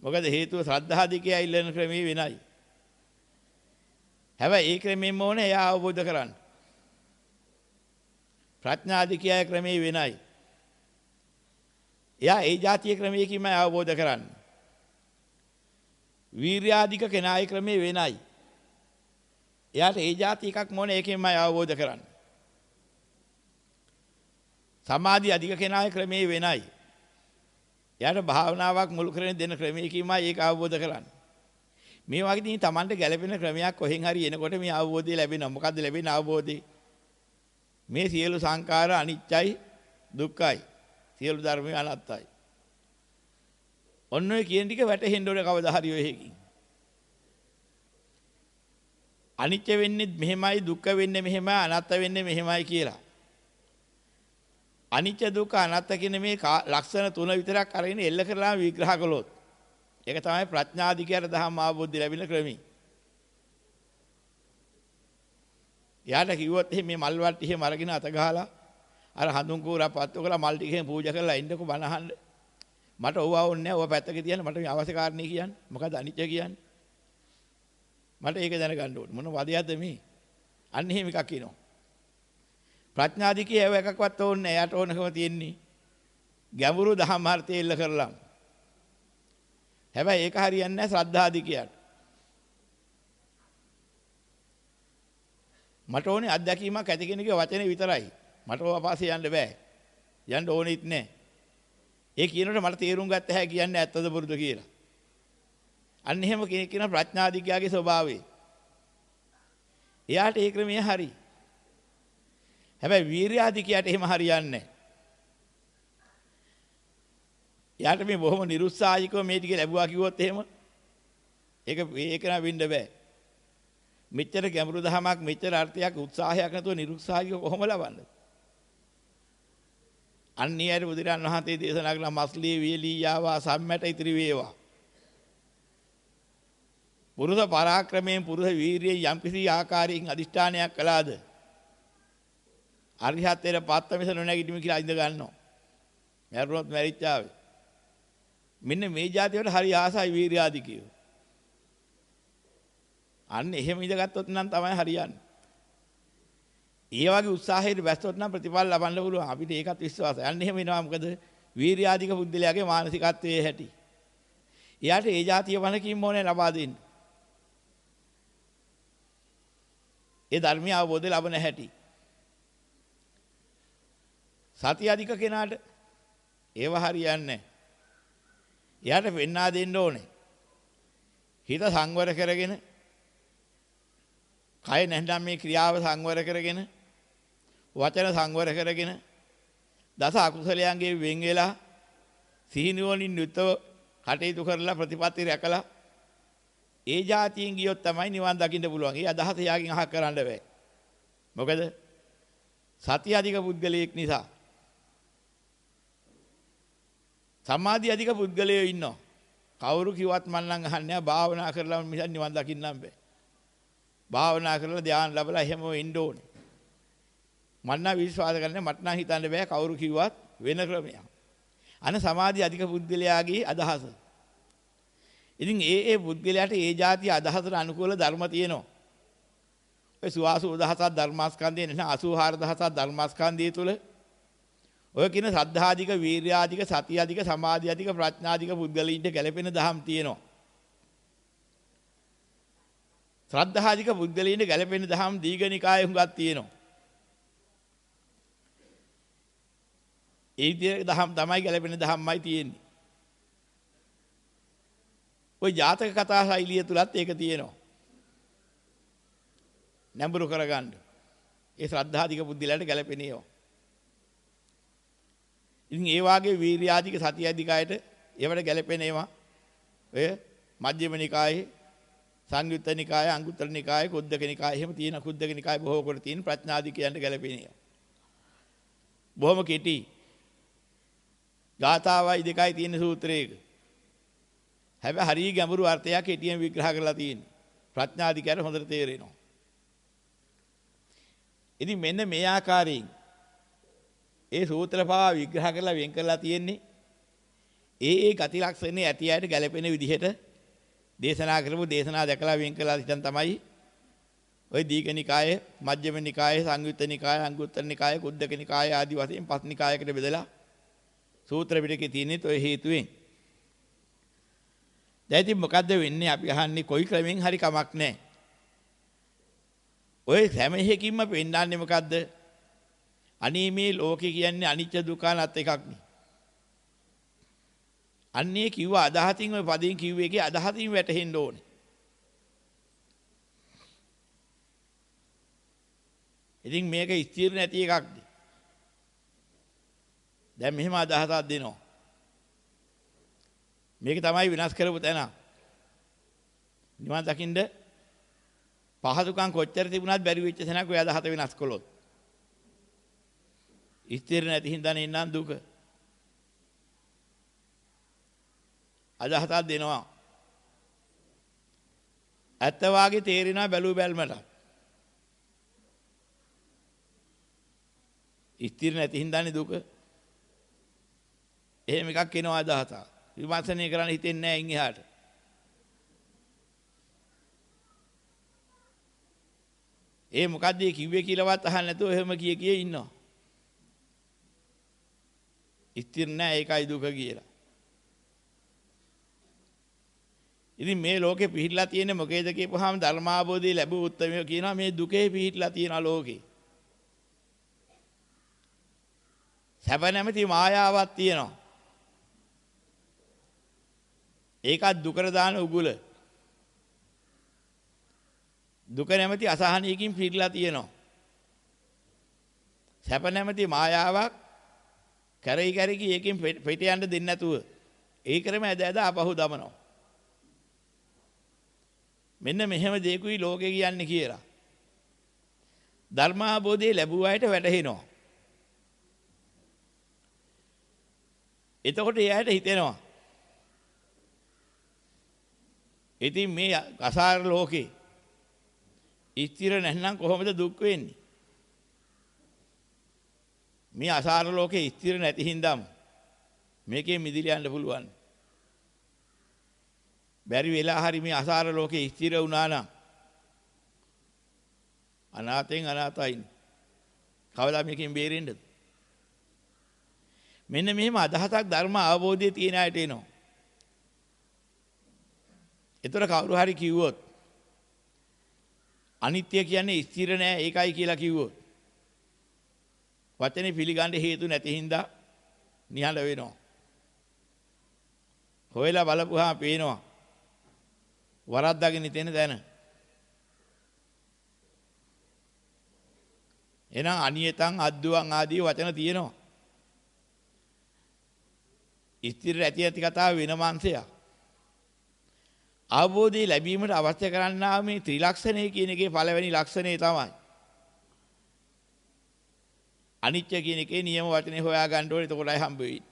මොකද හේතුව ශ්‍රද්ධාධිකයා ඉල්ලන ක්‍රමේ වෙනයි. හැබැයි ඒ ක්‍රමෙම ඕනේ එයා අවබෝධ කරගන්න. ප්‍රඥාධිකයා ක්‍රමේ වෙනයි. එයා ඒ જાතිය ක්‍රමයකින්ම අවබෝධ කරන්නේ. වීර්‍යාධික කෙනායි ක්‍රමේ වෙනයි. එයාට ඒ જાති එකක් මොනේ ඒකෙන්ම අවබෝධ කරන්නේ. සමාධි අධික කෙනායි ක්‍රමේ වෙනයි. එයාට භාවනාවක් මුල් කරගෙන දෙන ක්‍රමයකින්ම ඒක අවබෝධ කරන්නේ. මේ වගේ දින Tamanට ගැළපෙන ක්‍රමයක් කොහෙන් හරි එනකොට මේ අවබෝධය ලැබෙනවා. මොකද්ද ලැබෙන අවබෝධය? මේ සියලු සංඛාර අනිත්‍යයි දුක්ඛයි. සියලු ධර්ම අනාත්තයි. ඔන්න ඔය කියන ටික වැටහෙන්න ඕනේ කවදා හරි ඔය එකකින්. අනිත්‍ය වෙන්නේ මෙහෙමයි දුක්ඛ වෙන්නේ මෙහෙමයි අනාත්ත වෙන්නේ මෙහෙමයි කියලා. අනිත්‍ය දුක්ඛ අනාත්ත කියන මේ ලක්ෂණ තුන විතරක් අරගෙන එල්ල කරලා විග්‍රහ කළොත් ඒක තමයි ප්‍රඥාධිකයට දහම් අවබෝධය ලැබෙන ක්‍රමී. යාට කිව්වොත් මේ මල් වට්ටි එහෙම අරගෙන අත ගහලා අර හඳුන් කෝරා පත්තු කරලා මල් ටිකෙන් පූජා කරලා ඉන්නකෝ බණ අහන්න. මට ඕවා ඕනේ නැහැ. ඕවා පැත්තක තියන්න. මට මේ අවශ්‍ය කාරණේ කියන්නේ. මොකද අනිත්‍ය කියන්නේ? මට ඒක දැනගන්න ඕනේ. මොන වදයක්ද මේ? අන්න එහෙම එකක් කියනවා. ප්‍රඥාධිකේ ඒව එකක්වත් ඕනේ නැහැ. යාට ඕනකම තියෙන්නේ ගැඹුරු දහම් අර්ථය එල්ල කරලා. හැබැයි ඒක හරියන්නේ නැහැ ශ්‍රද්ධාධිකයට. මට ඕනේ අත්දැකීමක් ඇති කෙනෙකුගේ වචනේ විතරයි. මට ඕවා පාසේ යන්න බෑ. යන්න ඕනෙත් නෑ. ඒ කියනකොට මට තේරුම් ගත්ත හැයි කියන්නේ ඇත්තද බොරුද කියලා. අන්න එහෙම කෙනෙක් කියන ප්‍රඥාධිකයාගේ ස්වභාවය. එයාට ඒ ක්‍රමය හරි. හැබැයි වීර්‍යාධිකයාට එහෙම හරියන්නේ නෑ. එයාට මේ බොහොම නිරුත්සාහිකව මේ ටික ලැබුවා කිව්වොත් එහෙම ඒක නා වෙන්න බෑ. මෙච්චර ගැඹුරු දහමක් මෙච්චර අර්ථයක් උත්සාහයක් නැතුව නිරුත්සාහිකව කොහොම ලබන්නේ? අන්නියර බුදුරන් වහන්සේ දේශනා කළ මස්ලී වියලී යාවා සම්මැට ඉතිරි වේවා. පුරුෂ පරාක්‍රමයෙන් පුරුෂ වීරියෙන් යම්කිසි ආකාරයකින් අදිෂ්ඨානයක් කළාද අරිහත්ත්වයට පත්ත මිස නොනැගිටිමි කියලා ඉඳ ගන්නවා. මරුණොත් මැරිච්චාවේ. මෙන්න මේ જાතියට හරි ආසයි වීර්‍යාධිකයෝ. අන්න එහෙම ඉඳගත්තොත් නම් තමයි හරියන්නේ. ඒ වගේ උත්සාහයට බැස්සොත් නම් ප්‍රතිඵල ලබන්න පුළුවන්. අපිට ඒකත් විශ්වාසයි. අන්න එහෙම වෙනවා. මොකද වීර්‍යාධික බුද්ධලයාගේ මානසිකත්වයේ හැටි. එයාට ඒ જાතිය වණකින් මොනේ ලබා දෙන්න. ඒ ධර්මීය අවබෝධය ලබන හැටි. සතිය අධික කෙනාට ඒව හරියන්නේ නැහැ. එයාට වෙන්නා දෙන්න ඕනේ. හිත සංවර කරගෙන කය නැත්නම් මේ ක්‍රියාව සංවර කරගෙන වචන සංවර කරගෙන දස අකුසලයන්ගේ වෙන් වෙලා සිහිනුවණින් යුක්තව කටයුතු කරලා ප්‍රතිපත්ති රැකලා ඒ જાතියෙන් ගියොත් තමයි නිවන් දකින්න පුළුවන්. ඒ අදහස යාගින් අහක් කරන්න බෑ. මොකද සතිය අධික පුද්ගලයෙක් නිසා. සමාධි අධික පුද්ගලයෝ ඉන්නවා. කවුරු කිව්වත් මම නම් අහන්නේ නැහැ භාවනා කරලා මිස නිවන් දකින්නම් බෑ. භාවනා කරලා ධ්‍යාන ලැබලා එහෙම වෙන්න ඕනේ. මම නම් විශ්වාස කරන්නේ මට නම් හිතන්න බෑ කවුරු කිව්වත් වෙන ක්‍රමයක්. අන සමාධි අධික පුද්ගලයාගේ අදහස. ඉතින් ඒ පුද්ගලයාට ඒ જાති අදහසට අනුකූල ධර්ම තියෙනවා. ඔය 84000ක් ධර්මස්කන්ධය නෙන 84000ක් ධර්මස්කන්ධය තුල ඔය කියන සද්ධාධික, වීර්‍යාධික, සතියාධික, සමාධියාධික, ප්‍රඥාධික පුද්ගලයින්ට ගැලපෙන දහම් තියෙනවා. ශ්‍රද්ධාධික පුද්ගලයින්ට ගැලපෙන දහම් දීඝනිකායේ හුඟක් තියෙනවා. ඒ විදිහේ දහම් තමයි ගැලපෙන දහම්මයි තියෙන්නේ. ඔය ජාතක කතා ශෛලිය තුලත් ඒක තියෙනවා. නැඹුරු කරගන්න. ඒ ශ්‍රද්ධාධික බුද්ධිලට ගැලපෙනේවා. ඉතින් ඒ වාගේ වීර්‍යාධික සතියාධික අයට ඒවට ගැලපෙන ඒවා ඔය මජ්ක්‍ධිම නිකායේ, සංයුත්ත නිකායේ, අංගුත්තර නිකායේ, කුද්දක නිකායේ එහෙම තියෙන කුද්දක නිකායේ බොහෝ කොට තියෙන ප්‍රඥාධිකයන්ට ගැලපෙන ඒවා. බොහොම කෙටි. ගාථාවයි දෙකයි තියෙන සූත්‍රයක. හැබැයි හරිය ගැඹුරු අර්ථයක් කෙටියෙන් විග්‍රහ කරලා තියෙන්නේ. ප්‍රඥාධිකයට හොඳට තේරෙනවා. ඉතින් මෙන්න මේ ආකාරයෙන් ඒ සූත්‍ර පවා විග්‍රහ කරලා වෙන් කරලා තියෙන්නේ ඒ ගති ලක්ෂණ ඇති අයට ගැලපෙන විදිහට දේශනා කරපු දේශනා දැකලා වෙන් කරලා හිටන් තමයි ওই දීඝනිකායේ, මජ්ක්‍ධිම නිකායේ, සංයුත්ත නිකායේ, අංගුත්තර නිකායේ, කුද්දක නිකායේ ආදී වශයෙන් පස් නිකායකට බෙදලා සූත්‍ර පිටකේ තියෙනෙත් ඔය හේතුවෙන්. දැන් ඉතින් මොකද්ද වෙන්නේ? අපි අහන්නේ කොයි ක්‍රමෙන් හරි කමක් නැහැ. ඔය හැම එකකින්ම පෙන්නන්නේ මොකද්ද? අනේ මේ ලෝකේ කියන්නේ අනිත්‍ය දුක්ඛ අනාත්ම එකක් නේ. අන්නේ කිව්ව අදහසින් ඔය පදයෙන් කිව්ව එකේ අදහසින් වැටහෙන්න ඕනේ. ඉතින් මේක ස්ථිර නැති එකක්ද? දැන් මෙහෙම අදහසක් දෙනවා. මේක තමයි විනාශ කරපු තැන. නිවන් දකින්න පහසුකම් කොච්චර තිබුණත් බැරි වෙච්ච තැනක් ඔය අදහස විනාශ කළොත්. ස්ථිර නැති හින්දා නෙන්නම් දුක. අදහසක් දෙනවා. ඇත්ත වාගේ තේරෙනවා බැලු බැල්මට. ස්ථිර නැති හින්දානේ දුක. එහෙම එකක් එනවා අදහසක්. විමර්ශනය කරන්න හිතෙන්නේ නැහැ ඉන් එහාට. ඒ මොකද්ද කිව්වේ කියලාවත් අහන්න නැතුව එහෙම කිය ඉන්නවා. ස්ථිර නැහැ ඒකයි දුක කියලා. ඉතින් මේ ලෝකේ පිහිටලා තියෙන්නේ මොකේද කියපුවාම ධර්මාභෝධය ලැබුව උත්තරය කියනවා මේ දුකේ පිහිටලා තියෙන ලෝකේ. සැප නැමැති මායාවක් තියෙනවා. ඒකත් දුකට දාන උගුල. දුක නැමැති අසහනයකින් පිරීලා තියෙනවා. සැප නැමැති මායාවක් කරයි කරකි ඒකෙන් පිට යන්න දෙන්නේ නැතුව ඒ ක්‍රම ඇද ආපහු දමනවා. මෙන්න මෙහෙම දෙයකුයි ලෝකේ කියන්නේ කියලා. ධර්මාභෝධය ලැබුව අයට වැටහෙනවා. එතකොට එයාට හිතෙනවා ඉතින් මේ අසාර ලෝකේ ස්ථිර නැත්නම් කොහොමද දුක් වෙන්නේ? මේ අසාර ලෝකේ ස්ථිර නැති හින්දාම මේකේ මිදිලා යන්න පුළුවන්. බැරි වෙලා හරි මේ අසාර ලෝකේ ස්ථිර වුණා නම් අනාතෙන් අනාතයින් කවදා මේකෙන් බේරෙන්නද? මෙන්න මෙහෙම අදහසක් ධර්ම අවබෝධයේ තියෙන අයට එනවා. ඒතර කවුරු හරි කිව්වොත් අනිත්‍ය කියන්නේ ස්ථිර නෑ ඒකයි කියලා කිව්වොත් වචනේ පිළිගන්න හේතු නැති හින්දා නිහඬ වෙනවා. හොයලා බලපුවාම පේනවා වරද්දාගෙන ඉතෙන දැන. එහෙනම් අනියතං අද්දුවං ආදී වචන තියෙනවා. ස්ථිර ඇති කතාව වෙන මාංශයක්. අවබෝධය ලැබීමට අවශ්‍ය කරන්නා මේ ත්‍රිලක්ෂණය කියන එකේ පළවෙනි ලක්ෂණය තමයි අනිත්‍ය කියන එකේ නියම වචනේ හොයා ගන්න ඕනේ. එතකොටයි හම්බ වෙන්නේ.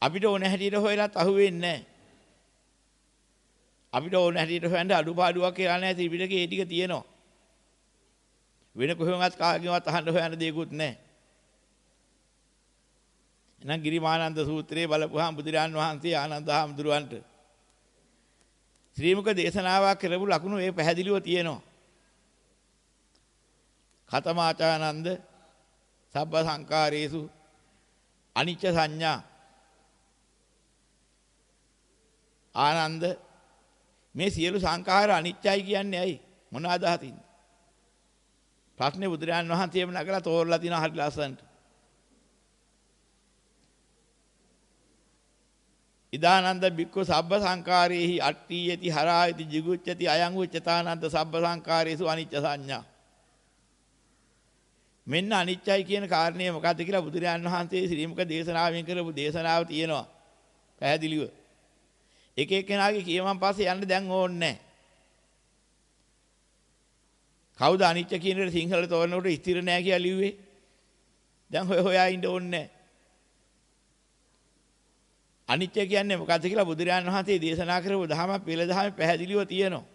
අපිට ඕන හැටියට හොයලත් අහුවෙන්නේ නැහැ. අපිට ඕන හැටියට හොයන්න අඩුපාඩුවක් කියලා නැහැ. ත්‍රිපිටකේ ඒ ටික තියෙනවා. වෙන කොහෙවත් කාගෙන්වත් අහන්න හොයන්න දෙයක්වත් නැහැ. එහෙනම් ගිරිමානන්ද සූත්‍රයේ බලපුවාම බුදුරජාන් වහන්සේ ආනන්ද හාමුදුරුවන්ට ශ්‍රී මුක දේශනාවක් කරපු ලකුණු ඒ පැහැදිලිව තියෙනවා. කතමාචානන්ද සබ්බ සංකාරේසු අනිච්ච සංඥා ආනන්ද මේ සියලු සංඛාර අනිත්‍යයි කියන්නේ ඇයි? මොන අදහසින්ද? ප්‍රශ්නේ බුදුරජාන් වහන්සේම නගලා තෝරලා තිනා හරි ලස්සනට. ඉදානන්ද බික්ඛු සබ්බ සංඛාරේහි අට්ඨියති හරායති jigucchati අයං උච්චතානන්ද සබ්බ සංඛාරේසු අනිච්ච සංඥා. මෙන්න අනිත්‍යයි කියන කාරණේ මොකද්ද කියලා බුදුරජාන් වහන්සේ ශ්‍රී මුක දේශනාවෙන් කරපු දේශනාව තියෙනවා පැහැදිලිව. එක එක්කෙනාගේ කියමන් පස්සේ යන්න දැන් ඕනේ නැහැ. කවුද අනිත්‍ය කියන එක සිංහලට තෝරනකොට ස්ථිර නැහැ කියලා ලිව්වේ? දැන් හොයා ඉන්න ඕනේ නැහැ. අනිත්‍ය කියන්නේ මොකද්ද කියලා බුදුරජාණන් වහන්සේ දේශනා කරපු දහම පෙළ දහමේ පැහැදිලිව තියෙනවා.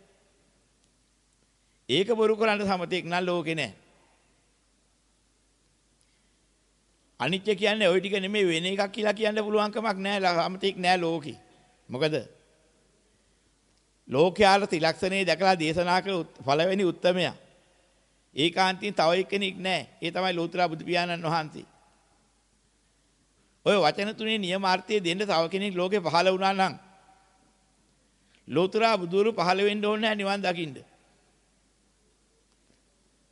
ඒක බොරු කරන්න සමතෙක් නම් ලෝකේ නැහැ. අනිත්‍ය කියන්නේ ওই ටික නෙමෙයි වෙන එකක් කියලා කියන්න පුළුවන් කමක් නැහැ. සමතෙක් නැහැ ලෝකේ. මොකද ලෝකයාල ත්‍රිලක්ෂණේ දැකලා දේශනා කළ පළවෙනි උත්තමයා ඒකාන්තයෙන් තව එක්කෙනෙක් නැහැ. ඒ තමයි ලෝතර බුදු පියාණන් වහන්සේ. ඔය වචන තුනේ නියමාර්ථය දෙන්න තව කෙනෙක් ලෝකේ පහළ වුණා නම් ලෝතර බුදුරු පහළ වෙන්න ඕනේ නැහැ නිවන් දකින්න.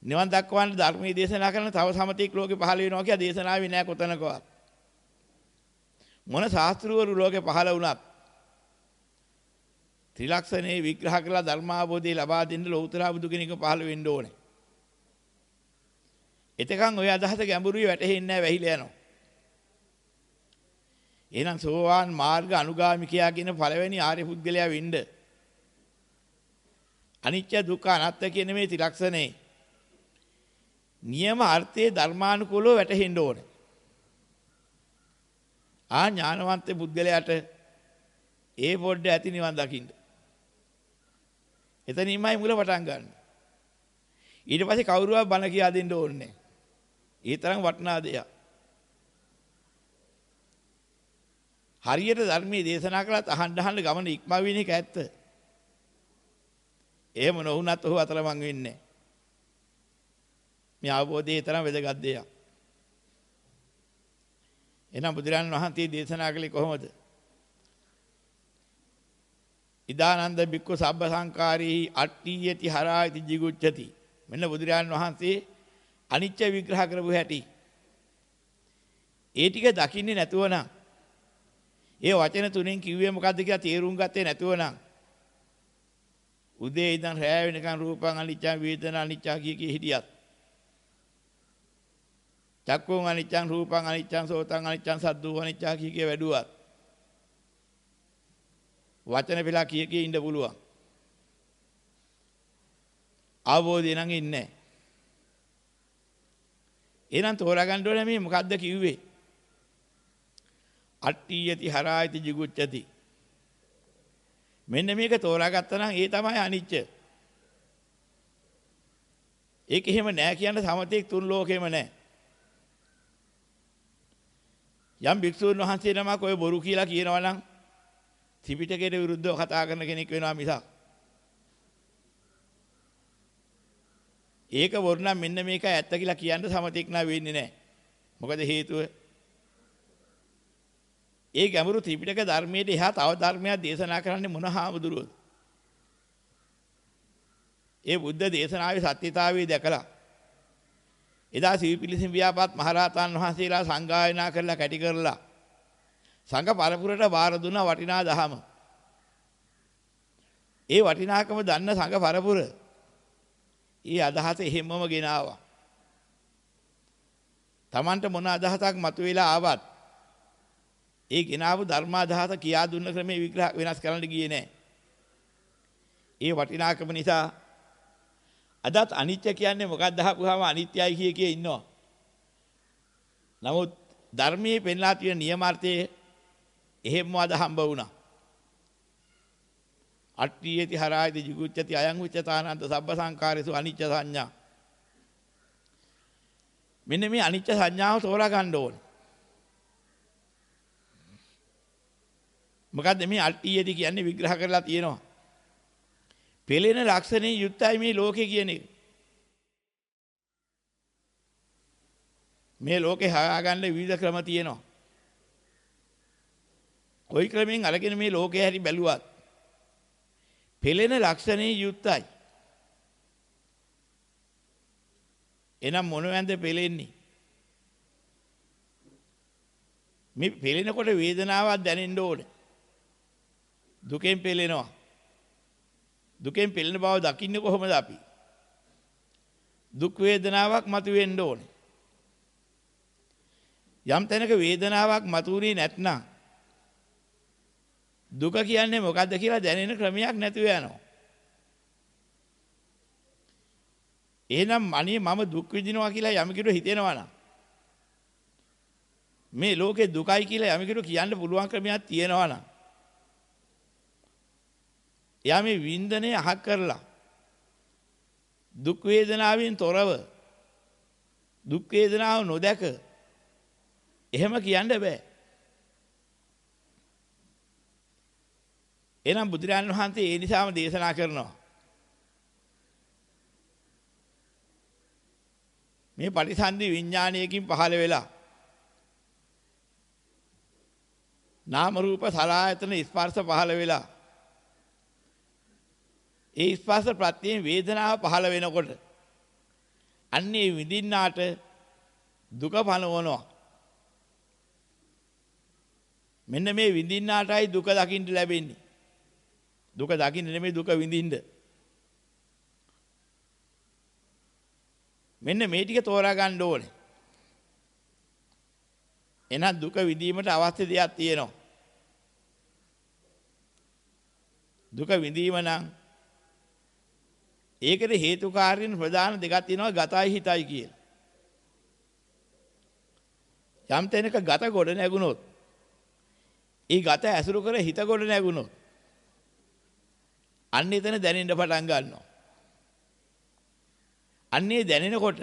නිවන් දක්වන්න ධර්මයේ දේශනා කරන තව සමතෙක් ලෝකේ පහළ වෙනවා කියලා දේශනාවේ නැහැ කොතනකවත්. මොන ශාස්ත්‍රවරු ලෝකේ පහළ වුණත් ත්‍රිලක්ෂණේ විග්‍රහ කරලා ධර්මාභෝධය ලබා දෙන්න ලෞතර බුදු කෙනෙක් පහළ වෙන්න ඕනේ. එතකන් ඔය අදහස ගැඹුරුයි වැටහෙන්නේ නැහැ වැහිලා යනවා. එහෙනම් සෝවාන් මාර්ග අනුගාමිකයා කියන පළවෙනි ආර්ය පුද්ගලයා වෙන්න අනිත්‍ය දුක්ඛ අනාත්ම කියන මේ ත්‍රිලක්ෂණේ නියම අර්ථයේ ධර්මානුකූලව වැටහෙන්න ඕනේ. ඥානවන්ත පුද්ගලයාට ඒ පොඩ්ඩ ඇති නිවන් දකින්න. එතනින්මයි මුල පටන් ගන්න. ඊට පස්සේ කවුරුවත් බණ කියා දෙන්න ඕනේ නැහැ. ඒ තරම් වටිනා දෙයක්. හරියට ධර්මයේ දේශනා කළත් අහන්න ගමන ඉක්මව වෙන එක ඇත්ත. එහෙම නොවුනත් ඔහු අතරමං වෙන්නේ නැහැ. මේ අවබෝධයේ තරම් වැදගත් දෙයක්. එහෙනම් බුදුරජාණන් වහන්සේ දේශනා කළේ කොහොමද? ඉදානන්ද බික්ඛු සබ්බ සංකාරී අට්ඨියති හරායති jigucchati. මෙන්න බුදුරජාණන් වහන්සේ අනිත්‍ය විග්‍රහ කරපු හැටි. ඒ ටික දකින්නේ නැතුව නම් ඒ වචන තුනෙන් කිව්වේ මොකද්ද කියලා තේරුම් ගත්තේ නැතුව නම් උදේ ඉඳන් රැය වෙනකන් රූපං අනිච්චං වේදනා අනිච්චා කිය හිටියත් චක්කුං අනිච්චං රූපං අනිච්චං සෝතං අනිච්චං සද්දෝ අනිච්චා කිය වැඩුවත් වචන පිළා කිය ඉන්න පුළුවන්. අවබෝධය නම් ඉන්නේ. එහෙනම් තෝරා ගන්න ඕනේ මේ මොකද්ද කිව්වේ? අට්ඨියති හරායති jigucchati. මෙන්න මේක තෝරාගත්තා නම් ඒ තමයි අනිච්ච. ඒක එහෙම නෑ කියන්න සමතෙක් තුන් ලෝකෙම නෑ. යම් භික්ෂුන් වහන්සේ නමක් ඔය බොරු කියලා කියනවා නම් ත්‍රිපිටකයට විරුද්ධව කතා කරන කෙනෙක් වෙනවා මිසක්. ඒක බොරු නම් මෙන්න මේක ඇත්ත කියලා කියන්න සමතෙක් නා වෙන්නේ නෑ. මොකද හේතුව? ඒ ගැඹුරු ත්‍රිපිටක ධර්මයේ එහා තව ධර්මයක් දේශනා කරන්නේ මොන හාමුදුරුවෝද? ඒ බුද්ධ දේශනාවේ සත්‍යතාවය දැකලා එදා සීපිලිසිම් ව්‍යාපත් මහරහතන් වහන්සේලා සංගායනා කරලා කැටි කරලා සංඝ පරපුරට බාර දුන්න වටිනා දහම. ඒ වටිනාකම දන්න සංඝ පරපුර ඒ අදහස එහෙමම ගෙනාවා. Tamanට මොන අදහසක් මතුවලා ආවත් ඒ ගෙනාවු ධර්මාදහස කියා දුන්න ක්‍රමේ විග්‍රහ වෙනස් කරන්න ගියේ නැහැ. ඒ වටිනාකම නිසා අදත් අනිත්‍ය කියන්නේ මොකක්ද අහපුවාම අනිත්‍යයි කිය ඉන්නවා. නමුත් ධර්මයේ පෙන්ලා තියෙන නියමාර්ථයේ එහෙම වද හම්බ වුණා. අට්ඨියති හරායති jigucchati අයං උච්චතානන්ත සබ්බ සංකාරේසු අනිච්ච සංඥා. මෙන්න මේ අනිච්ච සංඥාව තෝරා ගන්න ඕනේ. මොකද්ද මේ අට්ඨියති කියන්නේ විග්‍රහ කරලා තියෙනවා. පෙළෙන ලක්ෂණේ යුක්තයි මේ ලෝකේ කියන එක. මේ ලෝකේ හොයාගන්න විවිධ ක්‍රම තියෙනවා. කොයි ක්‍රමෙන් අරගෙන මේ ලෝකේ හැරි බැලුවත් පෙළෙන ලක්ෂණේ යුක්තයි. එනම් මොනවැන්ද පෙළෙන්නේ? මේ පෙළෙනකොට වේදනාවක් දැනෙන්න ඕනේ. දුකෙන් පෙළෙනවා. දුකෙන් පෙළෙන බව දකින්නේ කොහොමද අපි? දුක් වේදනාවක් මතුවෙන්න ඕනේ. යම් තැනක වේදනාවක් මතුවුනේ නැත්නම් දුක කියන්නේ මොකද්ද කියලා දැනෙන ක්‍රමයක් නැතුව යනවා. එහෙනම් අනේ මම දුක් විඳිනවා කියලා යමකිට හිතෙනවා නම් මේ ලෝකේ දුකයි කියලා යමකිට කියන්න පුළුවන් ක්‍රමයක් තියෙනවා නම් එයා මේ වින්දනය අහක් කරලා දුක් වේදනාවෙන් තොරව දුක් වේදනාව නොදැක එහෙම කියන්න බෑ. එහෙනම් බුදුරජාණන් වහන්සේ ඒ නිසාම දේශනා කරනවා මේ පටිසන්ධි විඥානයකින් පහළ වෙලා නාම රූප සලආයතන ස්පර්ශ පහළ වෙලා ඒ ස්පර්ශ ප්‍රත්‍යයෙන් වේදනාව පහළ වෙනකොට අන්නේ විඳින්නාට දුක පනවනවා. මෙන්න මේ විඳින්නාටයි දුක දකින්න ලැබෙන්නේ. දුක දකින්න නෙමෙයි දුක විඳින්න. මෙන්න මේ ටික තෝරා ගන්න ඕනේ. එහෙනම් දුක විඳීමට අවශ්‍ය දෙයක් තියෙනවා. දුක විඳීම නම් ඒකට හේතුකාරීන් ප්‍රධාන දෙකක් තියෙනවා ගතයි හිතයි කියලා. යම් තැනක ගත ගොඩ නැගුණොත් ඒ ගත ඇසුරු කර හිත ගොඩ නැගුණොත් අන්න එතන දැනෙන්න පටන් ගන්නවා. අන්නේ දැනෙනකොට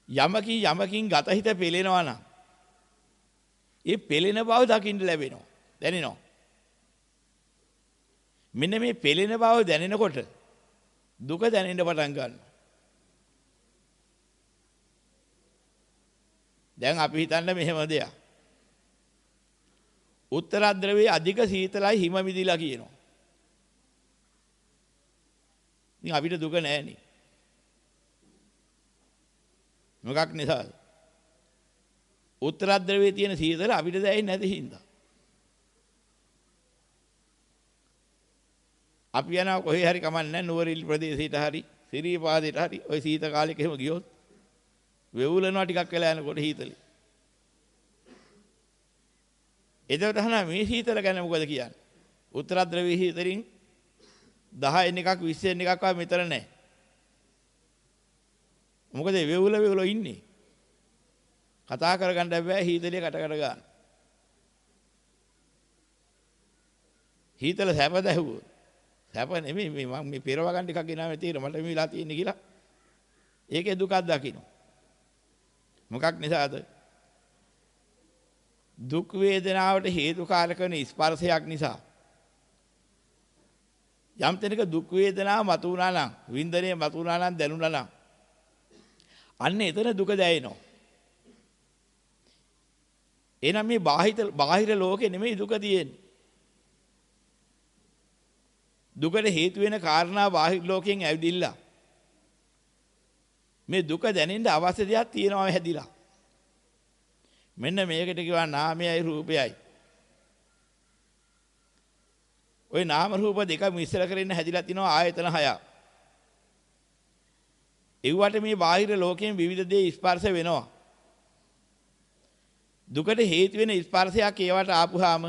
යමකින් ගත හිත පෙළෙනවා නම් ඒ පෙළෙන බව දකින්න ලැබෙනවා. දැනෙනවා. මෙන්න මේ පෙළෙන බව දැනෙනකොට දුක දැනෙන්න පටන් ගන්නවා. දැන් අපි හිතන්න මෙහෙම දෙයක්. උත්තර ධ්‍රවයේ අධික සීතලයි හිම මිදිලා කියනවා. ඉතින් අපිට දුක නැහැනේ. මොකක් නිසාද? උත්තර ධ්‍රවයේ තියෙන සීතල අපිට දැනෙන්නේ නැති හින්දා. අපි යනවා කොහේ හරි කමන්නේ නුවරිල් ප්‍රදේශයට හරි සිරිපාදයට හරි ওই සීත කාලෙක එහෙම ගියොත් වෙවුලනවා ටිකක් වෙලා යනකොට හීතලෙ. එතකොට අහනවා මේ හීතල ගැන මොකද කියන්නේ? උත්තර ධ්‍රවයේ හීතලින් 10 එකක් 20 එකක් වගේ මෙතන නැහැ. මොකද වෙවුල ඉන්නේ. කතා කරගන්න බෑ හීතලේ කට ගන්න. හීතල සැපද ඇහුවොත් සැප නෙමෙයි මම මේ පෙරව ගන්න ටිකක් ගෙනාවේ තියෙන මට මේ වෙලා තියෙන්නේ කියලා. ඒකේ දුකක් දකින්න. මොකක් නිසාද? දුක් වේදනාවට හේතුකාරක වෙන ස්පර්ශයක් නිසා. යම් තැනක දුක් වේදනාව මතු වුණා නම් වින්දනයේ මතු වුණා නම් දැනුණා නම් අන්න එතන දුක දැනෙනවා. එහෙනම් මේ බාහිර ලෝකේ නෙමෙයි දුක තියෙන්නේ. දුකට හේතු වෙන කාරණා බාහිර ලෝකයෙන් ඇවිදිලා මේ දුක දැනෙන්න අවශ්‍ය දෙයක් තියෙනවා හැදිලා. මෙන්න මේකට කියවා නාමයයි රූපයයි. ওই නාම රූප දෙක මිශ්‍ර කරගෙන හැදිලා තිනවා ආයතන 6ක්. ඒවට මේ බාහිර ලෝකයෙන් විවිධ දේ ස්පර්ශ වෙනවා. දුකට හේතු වෙන ස්පර්ශයක් ඒවට ආපුවාම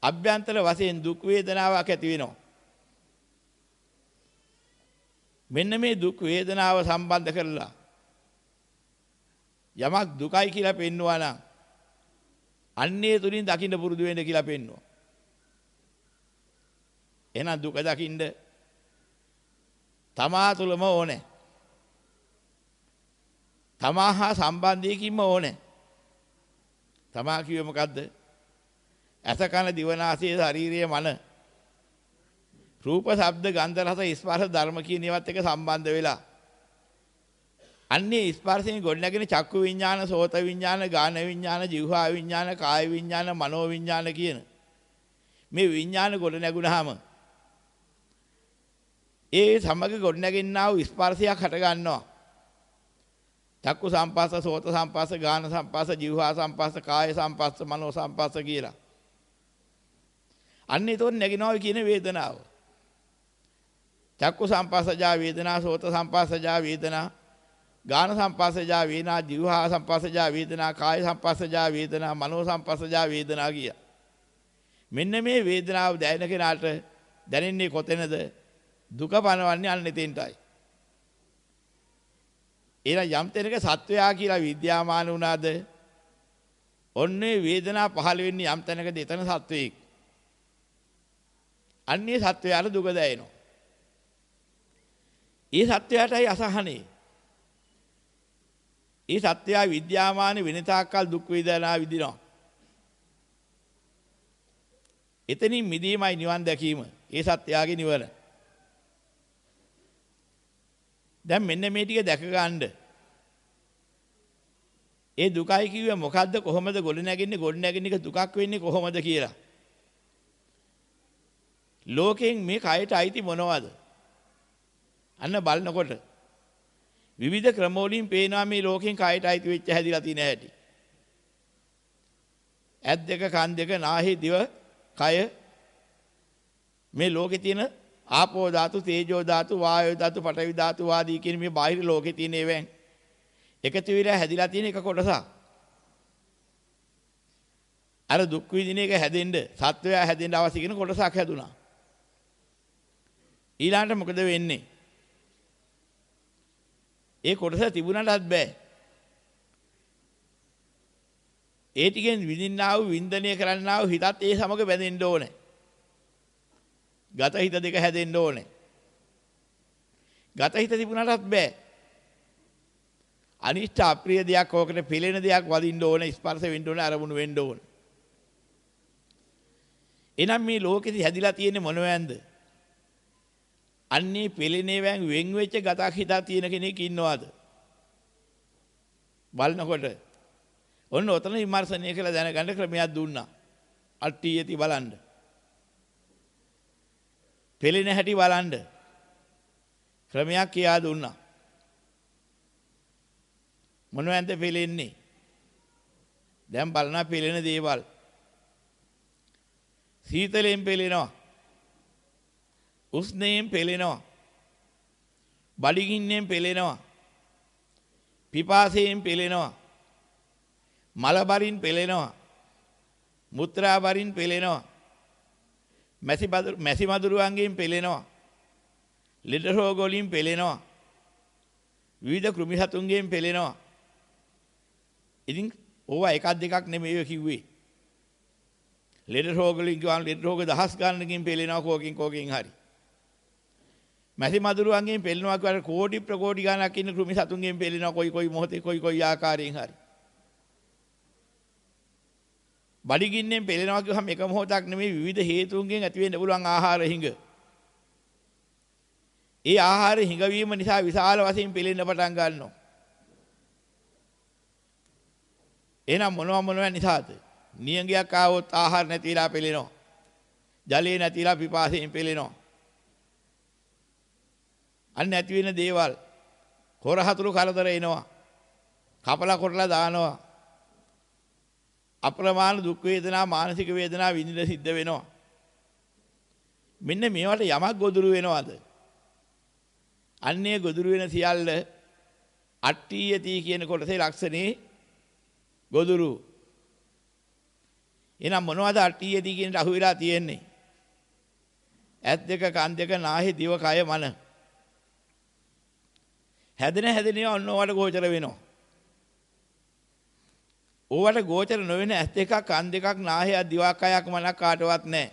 අභ්‍යන්තර වශයෙන් දුක් වේදනාවක් ඇති වෙනවා. මෙන්න මේ දුක් වේදනාව සම්බන්ධ කරලා යමක් දුකයි කියලා පෙන්වනවා නම් අන්නේ තුලින් දකින්න පුරුදු වෙන්න කියලා පෙන්වනවා. එහෙනම් දුක දකින්න තමා තුළම ඕනේ. තමා හා සම්බන්ධයකින්ම ඕනේ. තමා කිව්වේ මොකද්ද? ඇස කන දිව නාසය ශරීරය මන රූප ශබ්ද ගන්ධ රස ස්පර්ශ ධර්ම කියන ඒවාත් එක්ක සම්බන්ධ වෙලා අන්නේ ස්පර්ශයෙන් ගොඩනැගෙන චක්කු විඥාන සෝත විඥාන ගාන විඥාන જીවහා විඥාන කාය විඥාන මනෝ විඥාන කියන මේ විඥාන ගොඩනැගුණාම ඒ සමග ගොඩනැගෙන්නා වූ ස්පර්ශයක් හට ගන්නවා. චක්කු සම්පස්ස සෝත සම්පස්ස ගාන සම්පස්ස જીවහා සම්පස්ස කාය සම්පස්ස මනෝ සම්පස්ස කියලා. අන්න ඒතොත් නැගිනවා කියන වේදනාව. චක්කු සම්පස්සජා වේදනා සෝත සම්පස්සජා වේදනා ගාන සම්පස්සජා වේදනා જીවහා සම්පස්සජා වේදනා කාය සම්පස්සජා වේදනා මනෝ සම්පස්සජා වේදනා කිය. මෙන්න මේ වේදනාව දැනෙන කෙනාට දැනෙන්නේ කොතැනද? දුක පනවන්නේ අන්න එතෙන්ටයි. එහෙනම් යම් තැනක සත්වයා කියලා විද්‍යාමාන වුණාද ඔන්නේ වේදනා පහළ වෙන්නේ යම් තැනක දෙතන සත්වයෙක්. අන්නේ සත්වයාට දුක දැනෙනවා. ඒ සත්වයාටයි අසහනේ. ඒ සත්වයා විද්‍යාමාන විනතාකල් දුක් වේදනා විඳිනවා. එතනින් මිදීමයි නිවන් දැකීම. ඒ සත්වයාගේ නිවන. දැන් මෙන්න මේ ටික දැක ගන්න. ඒ දුකයි කිව්වේ මොකද්ද? කොහොමද ගොඩ නැගෙන්නේ? ගොඩ නැගෙන එක දුකක් වෙන්නේ කොහොමද කියලා. ලෝකෙන් මේ කයට අයිති මොනවද? අන්න බලනකොට විවිධ ක්‍රම වලින් පේනවා මේ ලෝකෙන් කයට අයිති වෙච්ච හැදිලා තියෙන හැටි. ඇස් දෙක, කන් දෙක, නාහය, දිව, කය මේ ලෝකේ තියෙන ආපෝ ධාතු, තේජෝ ධාතු, වායෝ ධාතු, පඨවි ධාතු ආදී කියන මේ බාහිර ලෝකේ තියෙන ඒවෙන් එකතු වෙලා හැදිලා තියෙන එක කොටසක්. අර දුක් විඳින එක හැදෙන්න, සත්වයා හැදෙන්න අවශ්‍ය කියන කොටසක් හැදුනා. ඊළඟට මොකද වෙන්නේ? ඒ කොටස තිබුණාටත් බෑ. ඒ ටිකෙන් විඳින්නා වූ වින්දනය කරන්නා වූ හිතත් ඒ සමග බැඳෙන්න ඕනේ. ගත හිත දෙක හැදෙන්න ඕනේ. ගත හිත තිබුණාටත් බෑ. අනිෂ්ඨ අප්‍රිය දෙයක් ඕකට පිළෙන දෙයක් වදින්න ඕනේ, ස්පර්ශ වෙන්න ඕනේ, අරමුණු වෙන්න ඕනේ. එනම් මේ ලෝකෙදි හැදිලා තියෙන්නේ මොනවැන්ද? අන්නේ පිළෙනේවෙන් වෙන් වෙච්ච ගතක් හිතක් තියෙන කෙනෙක් ඉන්නවද? බලනකොට ඔන්න ඔතන විමර්ශනය කළ දැනගන්න ක්‍රමයක් දුන්නා. අට්ටියති බලන්න. පෙළෙන හැටි බලන්න ක්‍රමයක් කියා දුන්නා. මොනවද පෙළෙන්නේ? දැන් බලනවා පෙළෙන දේවල්. සීතලෙන් පෙළෙනවා. උෂ්ණයෙන් පෙළෙනවා. බඩගින්නෙන් පෙළෙනවා. පිපාසයෙන් පෙළෙනවා. මලබරින් පෙළෙනවා. මුත්‍රා බරින් පෙළෙනවා. මැසි මදුරුවන්ගෙන් පෙළෙනවා. ලෙඩ රෝග වලින් පෙළෙනවා. විවිධ කෘමි සතුන්ගෙන් පෙළෙනවා. ඉතින් ඕවා එකක් දෙකක් නෙමෙයි කිව්වේ. ලෙඩ රෝග වලින් ගාන ලෙඩ රෝග දහස් ගණනකින් පෙළෙනවා කෝකින් හරි. මැසි මදුරුවන්ගෙන් පෙළෙනවා කියලා කෝටි ප්‍රකෝටි ගණනක් ඉන්න කෘමි සතුන්ගෙන් පෙළෙනවා කොයි මොහොතේ කොයි ආකාරයෙන් හරි. බඩගින්නෙන් පෙළෙනවා කියවහම එක මොහොතක් නෙමෙයි විවිධ හේතුන්ගෙන් ඇති වෙන්න පුළුවන් ආහාර හිඟ. ඒ ආහාර හිඟවීම නිසා විශාල වශයෙන් පෙළෙන්න පටන් ගන්නවා. එහෙනම් මොනවා නිසාද? නියඟයක් ආවොත් ආහාර නැතිලා පෙළෙනවා. ජලය නැතිලා පිපාසයෙන් පෙළෙනවා. අන්න නැති වෙන දේවල් හොරහතුරු කරදර එනවා. කපලා කොටලා දානවා. අප්‍රමාණ දුක් වේදනා මානසික වේදනා විඳින්න සිද්ධ වෙනවා. මෙන්න මේවට යමක් ගොදුරු වෙනවද? අන්නේ ගොදුරු වෙන සියල්ල අට්ඨියති කියන කොටසේ ලක්ෂණේ ගොදුරු. එහෙනම් මොනවද අට්ඨියති කියනට අහු වෙලා තියෙන්නේ? ඇස් දෙක, කන් දෙක, නාහය, දිව, කය, මන. හැදෙන ඔන්න ඔයාලට ගෝචර වෙනවා. ඕවට ගෝචර නොවන ඇස් දෙකක් කන් දෙකක් නාහයක් දිවක් කයක් මනක් කාටවත් නැහැ.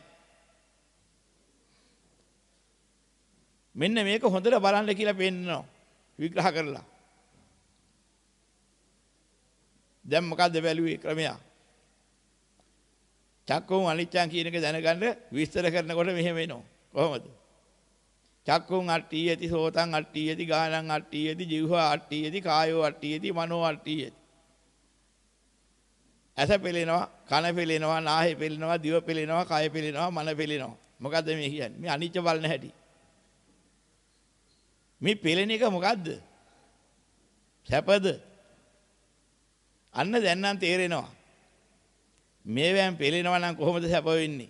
මෙන්න මේක හොඳට බලන්න කියලා පෙන්නනවා විග්‍රහ කරලා. දැන් මොකද්ද බැලුවේ ක්‍රමය? චක්කුන් අනිච්චං කියන එක දැනගන්න විස්තර කරනකොට මෙහෙම වෙනවා. කොහොමද? චක්කුන් අට්ඨියති සෝතං අට්ඨියති ගානං අට්ඨියති જીවහා අට්ඨියති කායෝ අට්ඨියති මනෝ අට්ඨියති. ඇස පෙලෙනවා, කන පෙලෙනවා, නාහය පෙලෙනවා, දිව පෙලෙනවා, කය පෙලෙනවා, මන පෙලෙනවා. මොකද්ද මේ කියන්නේ? මේ අනිච්ච බලන හැටි. මේ පෙලෙන එක මොකද්ද? සැපද? අන්න දැන් නම් තේරෙනවා. මේවෙන් පෙලෙනවා නම් කොහොමද සැප වෙන්නේ?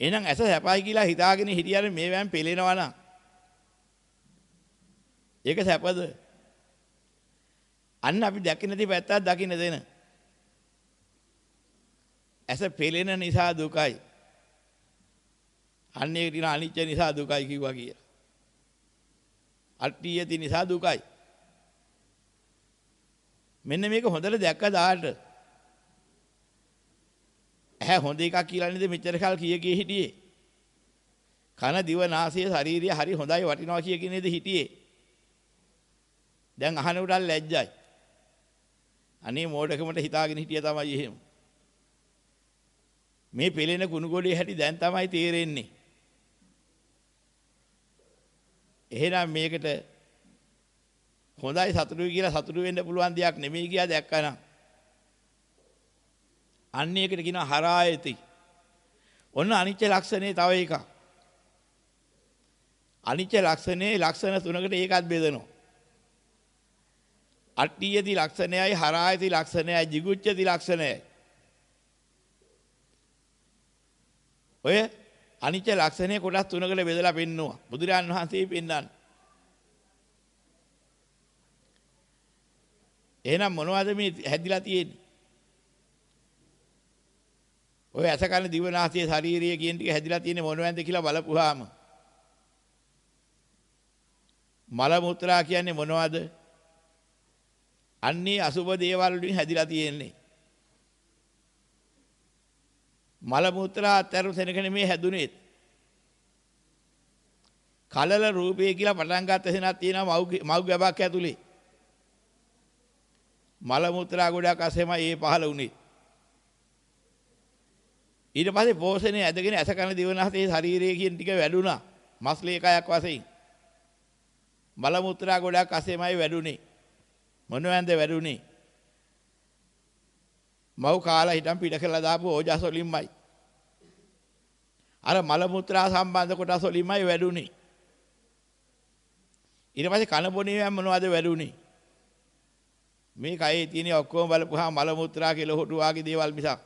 එහෙනම් ඇස සැපයි කියලා හිතාගෙන හිටියර මේවෙන් පෙලෙනවා නම් ඒක සැපද? අන්න අපි දැකින දේ පැත්තක් දකින්න දෙන. ඇස පෙලෙන නිසා දුකයි. අන්න ඒක දින අනිච්ච නිසා දුකයි කිව්වා කියලා. අට්ඨියති නිසා දුකයි. මෙන්න මේක හොඳට දැක්ක දාට ඇහැ හොඳ එකක් කියලා නේද මෙච්චර කල් කී හිටියේ. කන දිව නාසය ශරීරය හරි හොඳයි වටිනවා කිය නේද හිටියේ. දැන් අහන උඩල් ලැජ්ජයි. අනේ මෝඩකමට හිතාගෙන හිටිය තමයි එහෙම. මේ පෙලෙන කුණු ගොඩේ හැටි දැන් තමයි තේරෙන්නේ. එහෙනම් මේකට හොඳයි සතුටුයි කියලා සතුටු වෙන්න පුළුවන් දෙයක් නෙමෙයි කියලා දැක්කනම් අන්න ඒකට කියනවා හරායති. ඔන්න අනිච්ච ලක්ෂණේ තව එකක්. අනිච්ච ලක්ෂණේ ලක්ෂණ තුනකට ඒකත් බෙදනවා. අට්ඨියති ලක්ෂණයයි හරායති ලක්ෂණයයි jigucchati ලක්ෂණයයි. ඔය අනිච්ච ලක්ෂණේ කොටස් තුනකට බෙදලා පෙන්නවා. බුදුරජාණන් වහන්සේ පෙන්නන්නේ. එහෙනම් මොනවද මේ හැදිලා තියෙන්නේ? ඔය ඇස කන දිව නාසය ශරීරය කියන ටික හැදිලා තියෙන්නේ මොනවද කියලා බලපුවාම මල මුත්‍රා කියන්නේ මොනවද? අන්නේ අසුබ දේවල් වලින් හැදිලා තියෙන්නේ. මල මුත්‍රා අතර සෙනග නෙමේ හැදුනේ. කලල රූපය කියලා පටන් ගන්න තැනක් තියෙනවා මව් ගැබක් ඇතුලේ. මල මුත්‍රා ගොඩක් අසෙමයි ඒ පහළ වුනේ. ඊට පස්සේ පෝෂණය ඇදගෙන ඇස කන දිව නාසය ශරීරය කියන ටික වැඩුණා. මස්ලේ කයක් වශයෙන්. මල මුත්‍රා ගොඩක් අසෙමයි වැඩුණේ. මොනවැන්ද වැඩුණේ? මව් කාලා හිටන් පිට කරලා දාපු ඕජස් වලින්මයි. අර මල මුත්‍රා සම්බන්ධ කොටස් වලින්මයි වැඩුණේ. ඊට පස්සේ කන බොනේ මොනවද වැඩුණේ? මේ කයේ තියෙන ඔක්කොම බලපුවාම මල මුත්‍රා කියලා හොටු වාගේ දේවල් මිසක්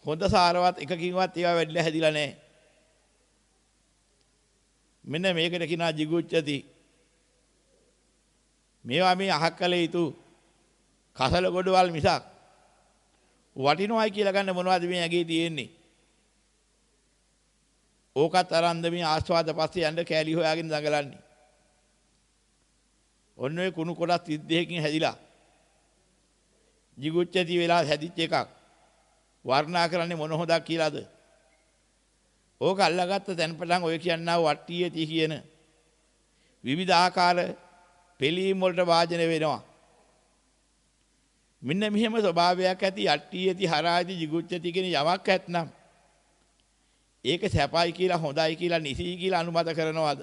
හොඳ සාරවත් එකකින්වත් ඒවා වැඩිලා හැදිලා නැහැ. මෙන්න මේකට කියනවා jigucchati. මේවා මේ අහක් කළ යුතු කසල ගොඩවල් මිසක් වටිනවයි කියලා ගන්න මොනවද මේ ඇගේ තියෙන්නේ? ඕකත් අරන්ද මේ ආස්වාද පස්සේ යන්න කෑලි හොයාගෙන දඟලන්නේ. ඔන්න ඔය කුණු කොටස් 32කින් හැදිලා jigucchati වෙලා හැදිච්ච එකක්. වර්ණනා කරන්නේ මොන හොදක් කියලාද? ඕක අල්ලගත්ත තැන් පටන් ඔය කියන්නා වට්ටියති කියන විවිධ ආකාර පිළීම් වලට වාජන වෙනවා. මෙන්න මෙහෙම ස්වභාවයක් ඇති අට්ටියති හරායති jigucchati කියන යමක් ඇත්නම් ඒක සැපයි කියලා හොඳයි කියලා නිසි කියලා අනුමත කරනවද?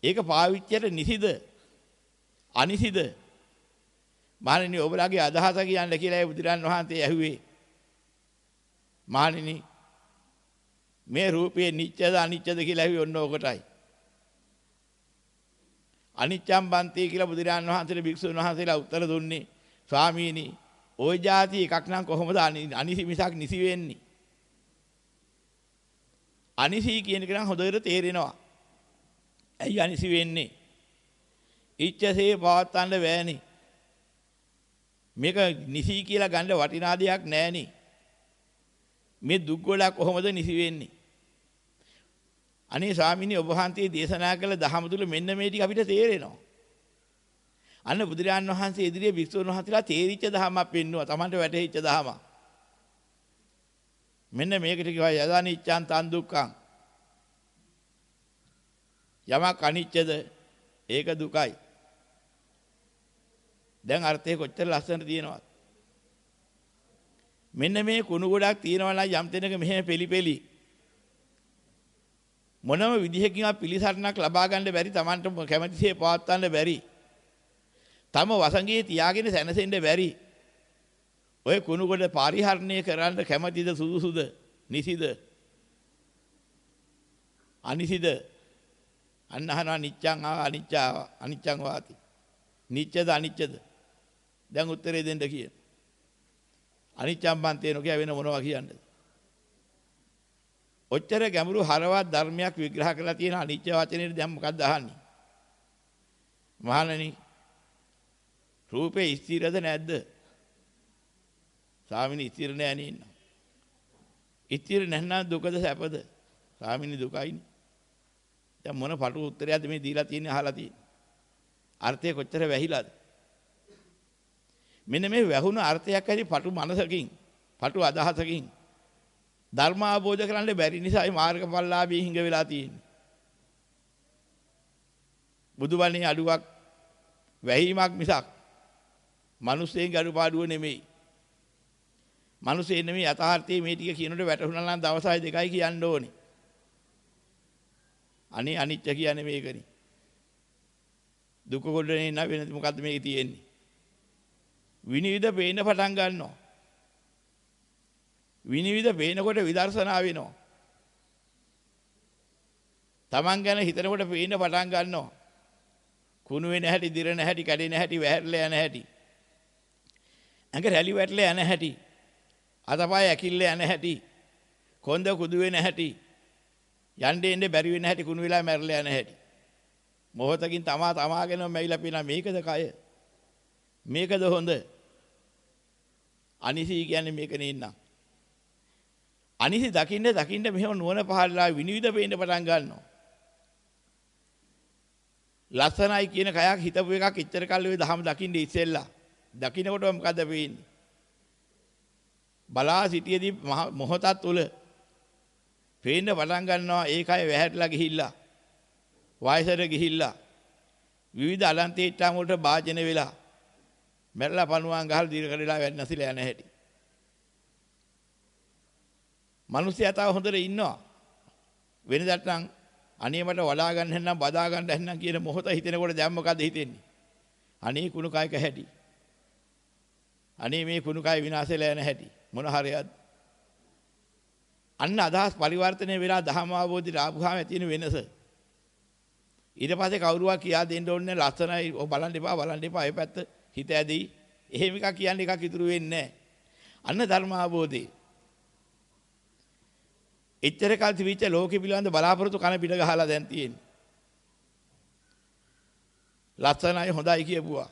ඒක පාවිච්චියට නිසිද අනිසිද? මහණෙනි ඔබලාගේ අදහස කියන්න කියලා බුදුරන් වහන්සේ ඇහුවේ. මහණෙනි මේ රූපේ නිත්‍යද අනිත්‍යද කියලා ඇහුවේ ඔන්න ඔකටයි. අනිච්ඡම් බන්ති කියලා බුදුරන් වහන්සේට භික්ෂුන් වහන්සේලා උත්තර දුන්නේ. ස්වාමීනි ওই જાති එකක් නම් කොහොමද අනිසි මිසක් නිසි වෙන්නේ? අනිසි කියන එක නම් හොඳට තේරෙනවා. ඇයි අනිසි වෙන්නේ? ඉච්ඡසේ පවත්තන්න බෑනේ. මේක නිසි කියලා ගන්න වටිනා දෙයක් නෑනේ. මේ දුක් ගොඩක් කොහොමද නිසි වෙන්නේ? අනේ ස්වාමීනි ඔබ වහන්සේ දේශනා කළ දහම තුල මෙන්න මේ ටික අපිට තේරෙනවා. අන්න බුදුරජාණන් වහන්සේ ඉදිරියේ භික්ෂුන් වහන්සේලා තේරිච්ච දහමක් පෙන්නුවා. Tamanට වැටහිච්ච දහම. මෙන්න මේකට කියවා යදානිච්ඡං තන් දුක්ඛං. යමක් අනිච්චද ඒක දුකයි. දැන් අර්ථය කොච්චර ලස්සනට තියෙනවද? මෙන්න මේ කුණු ගොඩක් තියෙනවා නම් යම් තැනක මෙහෙම පෙලිපෙලි මොනම විදිහකින්වත් පිළිසරණක් ලබා ගන්න බැරි, Tamanට කැමැතිසේ පවත්වන්න බැරි, තම වසඟේ තියාගෙන සැනසෙන්න බැරි, ඔය කුණු ගොඩ පරිහරණය කරන්න කැමැතිද, සුදුසුද, නිසිද, අනිසිද? අන්න අහනවා නිච්ඡං අනිච්ඡං වාති. නිච්ඡද අනිච්ඡද? දැන් උත්තරේ දෙන්න කියන. අනිච්ඡං බන්තේනෝ කිය වෙන මොනවා කියන්නද? ඔච්චර ගැඹුරු හරවත් ධර්මයක් විග්‍රහ කරලා තියෙන අනිච්ච වචනේ දැන් මොකක්ද අහන්නේ? මහණනි, රූපේ ස්ථිරද නැද්ද? ස්වාමිනී ස්ථිර නෑ නේ ඉන්න. ස්ථිර නැත්නම් දුකද සැපද? ස්වාමිනී දුකයිනේ. දැන් මොන පටු උත්තරයක්ද මේ දීලා තියෙන්නේ අහලා තියෙන්නේ? අර්ථය කොච්චර වැහිලාද? මෙන්න මේ වැහුණු අර්ථයක් ඇති පටු මනසකින්, පටු අදහසකින් ධර්ම අවබෝධ කරගන්න බැරි නිසා මේ මාර්ගඵලලාභී හිඟ වෙලා තියෙන්නේ. බුදුබණේ අඩුවක් වැහිමක් මිසක් මිනිස්සෙන්ගේ අඩුපාඩුව නෙමෙයි. මිනිස්සේ නෙමෙයි යථාර්ථයේ මේ ටික කියනකොට වැටහුණා නම් දවසයි දෙකයි කියන්න ඕනේ. අනේ අනිත්‍ය කියන්නේ මේකනේ. දුක කොටනේ නැ වෙන මොකද්ද මේකේ තියෙන්නේ? විනිවිද පේන්න පටන් ගන්නවා. විනිවිද පේනකොට විදර්ශනා වෙනවා. Taman ගැන හිතනකොට පේන්න පටන් ගන්නවා. කුණු වෙන හැටි, දිරන හැටි, කැඩෙන හැටි, වැහැරලා යන හැටි. අඟ රැලි වැටලා යන හැටි. අතපය ඇකිල්ල යන හැටි. කොන්ද කුදු වෙන හැටි. යන්නේ ඉන්නේ බැරි වෙන හැටි, කුණු වෙලා මැරලා යන හැටි. මොහොතකින් තමාගෙනම මැවිලා පිනා මේකද කය? මේකද හොඳ? අනිසි කියන්නේ මේක නෙන්නම්. අනිසි දකින්න මෙහෙම නුවණ පහළලා විනිවිද පේන්න පටන් ගන්නවා. ලස්සනයි කියන කයක් හිතපු එකක් ඉච්චර කල් වෙයි දහම දකින්න ඉස්සෙල්ලා. දකින්නකොට මොකද වෙන්නේ? බලා සිටියේදී මොහොතක් තුල පේන්න පටන් ගන්නවා ඒ කය වැහැරලා ගිහිල්ලා, වයසට ගිහිල්ලා, විවිධ අලන්තේට්ටම් වලට භාජන වෙලා, මැරලා පණුවන් ගහලා දීර්ඝ කඩලා වැන්නසිලා යන හැටි. මිනිස්සයා තව හොඳට ඉන්නවා. වෙනදට නම් අනේ මට වඩා ගන්න හැන්නම් බදා ගන්න හැන්නම් කියන මොහොත හිතෙනකොට දැන් මොකද හිතෙන්නේ? අනේ කුණු කයක හැටි. අනේ මේ කුණු කය විනාශෙලා යන හැටි. මොන හරියක්ද? අන්න අදහස් පරිවර්තනය වෙලා දහම අවබෝධයට ආපුවාම ඇති වෙන වෙනස. ඊට පස්සේ කවුරුවා කියා දෙන්න ඕනේ ලස්සනයි ඔය බලන්න එපා ඒ පැත්ත හිත ඇදී එහෙම එකක් කියන්නේ එකක් ඉතුරු වෙන්නේ නැහැ. අන්න ධර්ම අවබෝධේ. එච්චර කාල තිබිච්ච ලෝකෙ පිළිබඳ බලාපොරොත්තු කන පිට ගහලා දැන් තියෙන්නේ. ලස්සනයි හොඳයි කියපුවා.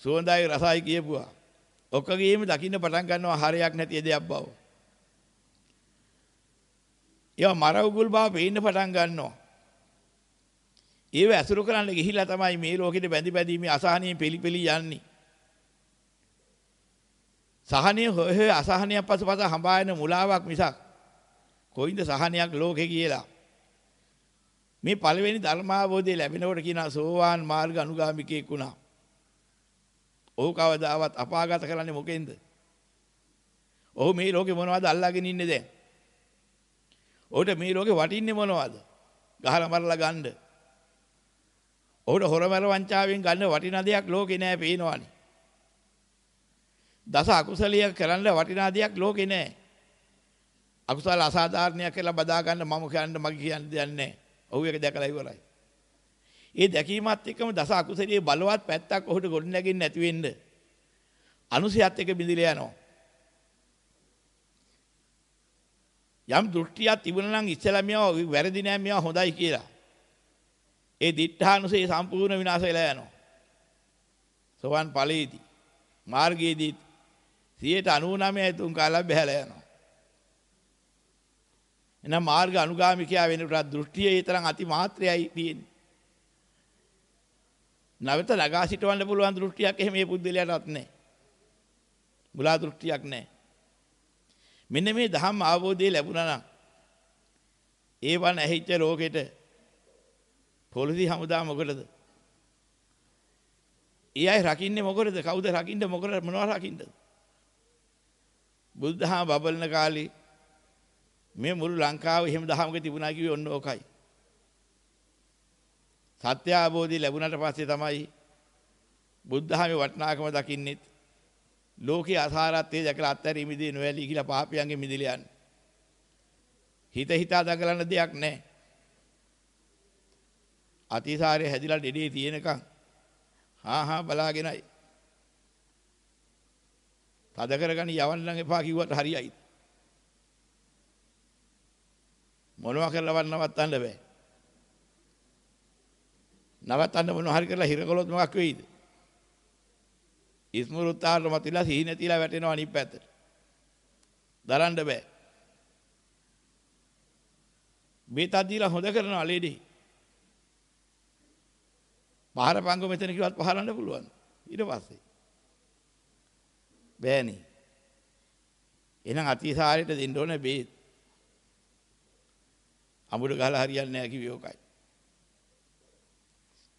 සුවඳයි රසයි කියපුවා. ඔක්කොගේම දකින්න පටන් ගන්නවා හරයක් නැති දෙයක් බව. ඒවා මර උගුල් බව පේන්න පටන් ගන්නවා. ඒව ඇසුරු කරන්න ගිහිල්ලා තමයි මේ ලෝකෙට බැඳි බැඳි මේ අසහනියෙන් පිළිපෙලි යන්නේ. සහනිය හොය අසහනියක් පසුපස හඹායන මුලාවක් මිසක් කොයින්ද සහනයක් ලෝකේ කියලා. මේ පළවෙනි ධර්මාවබෝධය ලැබෙනකොට කියනවා සෝවාන් මාර්ග අනුගාමිකයෙක් වුණා. ඔහු කවදාවත් අපාගත කරන්නේ මොකෙන්ද? ඔහු මේ ලෝකේ මොනවද අල්ලාගෙන ඉන්නේ දැන්? ඔහුට මේ ලෝකේ වටින්නේ මොනවද? ගහලා මරලා ගන්න. ඔහුට හොරමර වංචාවෙන් ගන්න වටිනා දෙයක් ලෝකේ නෑ පේනවනේ. දස අකුසලිය කරන්න වටිනා දෙයක් ලෝකේ නෑ. අකුසල අසාධාරණයක් කියලා බදා ගන්න මම කියන්නේ මගේ කියන්නේ දෙයක් නෑ. ඔහු ඒක දැකලා ඉවරයි. ඒ දැකීමත් එක්කම දස අකුසලියේ බලවත් පැත්තක් ඔහුට ගොඩ නැගෙන්නේ නැති වෙන්න අනුසයත් එක්ක බිඳිලා යනවා. යම් දෘෂ්ටියක් තිබුණා නම් ඉස්සලා මේවා වැරදි නෑ මේවා හොඳයි කියලා. ඒ දිඨානුසය සම්පූර්ණ විනාශ වෙලා යනවා. සෝවන් ඵලයේදී මාර්ගයේදී 99.3 කාලයක් බහැලා යනවා. එහෙනම් මාර්ග අනුගාමිකයා වෙනකොට දෘෂ්ටියේ තරම් අති මාත්‍රයයි තියෙන්නේ. නැවත නගා සිටවන්න පුළුවන් දෘෂ්ටියක් එහෙම මේ පුද්ගලයාටවත් නැහැ. මුලා දෘෂ්ටියක් නැහැ. මෙන්න මේ ධම්ම අවබෝධය ලැබුණා නම් ඒවන් ඇහිච්ච ලෝකෙට පොලිසි හමුදා මොකටද? ඒ අය රකින්නේ මොකටද? කවුද රකින්නේ මොකටද? මොනවා රකින්නද? බුද්ධහම බබලන කාලේ මේ මුළු ලංකාවේ එහෙම දහමක තිබුණා කිව්වේ ඔන්න ඕකයි. සත්‍ය අවබෝධය ලැබුණාට පස්සේ තමයි බුද්ධහමේ වටිනාකම දකින්නෙත් ලෝකයේ අසාරත්වයේ දැකලා අත්හැරීමේදී නොඇලී කියලා පාපයන්ගෙන් මිදලා යන්නේ. හිත හිතා දඟලන දෙයක් නැහැ. අතිසාරේ හැදිලා දෙඩේ තියෙනකන් බලාගෙනයි. තද කරගනි යවන්න එපා කිව්වට හරියයි. මොනවා කරලා නවත්තන්න බෑ. නවත්තන්න මොනවා හරි කරලා හිර කළොත් මොකක් වෙයිද? ඉස්මෘතාවට මතිලා සිහි නැතිලා වැටෙනවා අනිත් පැත්තට. දරන්න බෑ. බේතක් දීලා හොද කරනවා ලේඩි. පහර පංගු මෙතන කිව්වත් පහරන්න පුළුවන්. ඊට පස්සේ බෑනේ. එහෙනම් අතිසාරයට දෙන්න ඕනේ බේත්. අමුඩ ගහලා හරියන්නේ නැහැ කිව්වේ ඕකයි.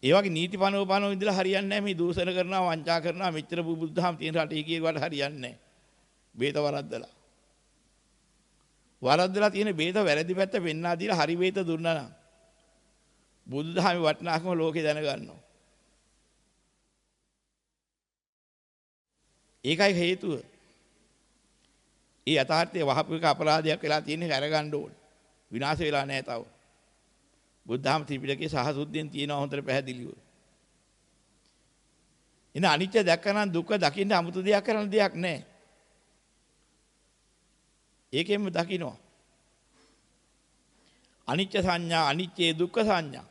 ඒ වගේ නීති පනවපනව ඉඳලා හරියන්නේ නැහැ. මේ දූෂණ කරනවා, වංචා කරනවා, මෙච්චර බුදුදහම තියෙන රටේ කීයකට හරියන්නේ නැහැ. බේත වරද්දලා. වරද්දලා තියෙන බේත වැරදි පැත්ත පෙන්වා දීලා හරි බේත දුන්නා නම් බුදුදහමේ වටිනාකම ලෝකේ දැනගන්නවා. ඒකයි හේතුව. ඒ යථාර්ථයේ වහපු එක අපරාධයක් වෙලා තියෙන අරගන්න ඕනේ. විනාශ වෙලා නැහැ තව. බුද්ධාම ත්‍රිපිටකයේ සහසුද්ධියෙන් තියෙනවා හොඳට පැහැදිලිව. එන අනිත්‍ය දැක්කනම් දුක්ඛ දකින්න 아무තු දෙයක් කරන්න දෙයක් නැහැ. ඒකෙන්ම දකින්නවා. අනිත්‍ය සංඥා, අනිත්‍යේ දුක්ඛ සංඥා.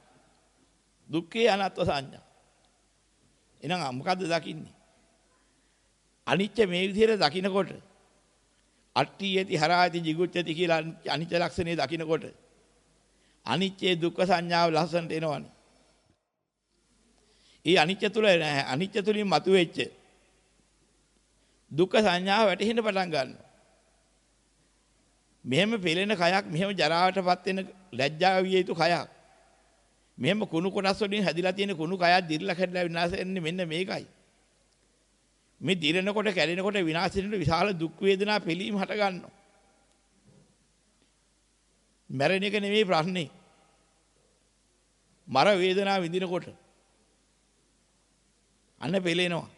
දුක්ඛේ අනාත්ම සංඥා. එහෙනම් මොකද්ද දකින්නේ? අනිත්‍ය මේ විදිහට දකින්නකොට අට්ටි යති හරායති jigucchati කියලා අනිත්‍ය ලක්ෂණේ දකින්නකොට අනිත්‍ය දුක්ඛ සංඥාව ලස්සනට එනවනේ. ඒ අනිත්‍ය තුල අනිත්‍ය තුලින් මතුවෙච්ච දුක්ඛ සංඥාව වැටහෙන්න පටන් ගන්නවා. මෙහෙම පෙළෙන කයක්, මෙහෙම ජරාවටපත් වෙන ලැජ්ජාව විය යුතු කයක්. මෙහෙම කුණු කොටස් වලින් හැදිලා තියෙන කුණු කයක් දිර්ලා කැඩලා විනාශ වෙන්නේ මෙන්න මේකයි. මේ දිරනකොට කැඩෙනකොට විනාශ වෙනකොට විශාල දුක් වේදනා පිළීම් හට ගන්නවා. මැරෙන එක නෙමෙයි ප්‍රශ්නේ. මර වේදනාව විඳිනකොට අන්න පෙළෙනවා.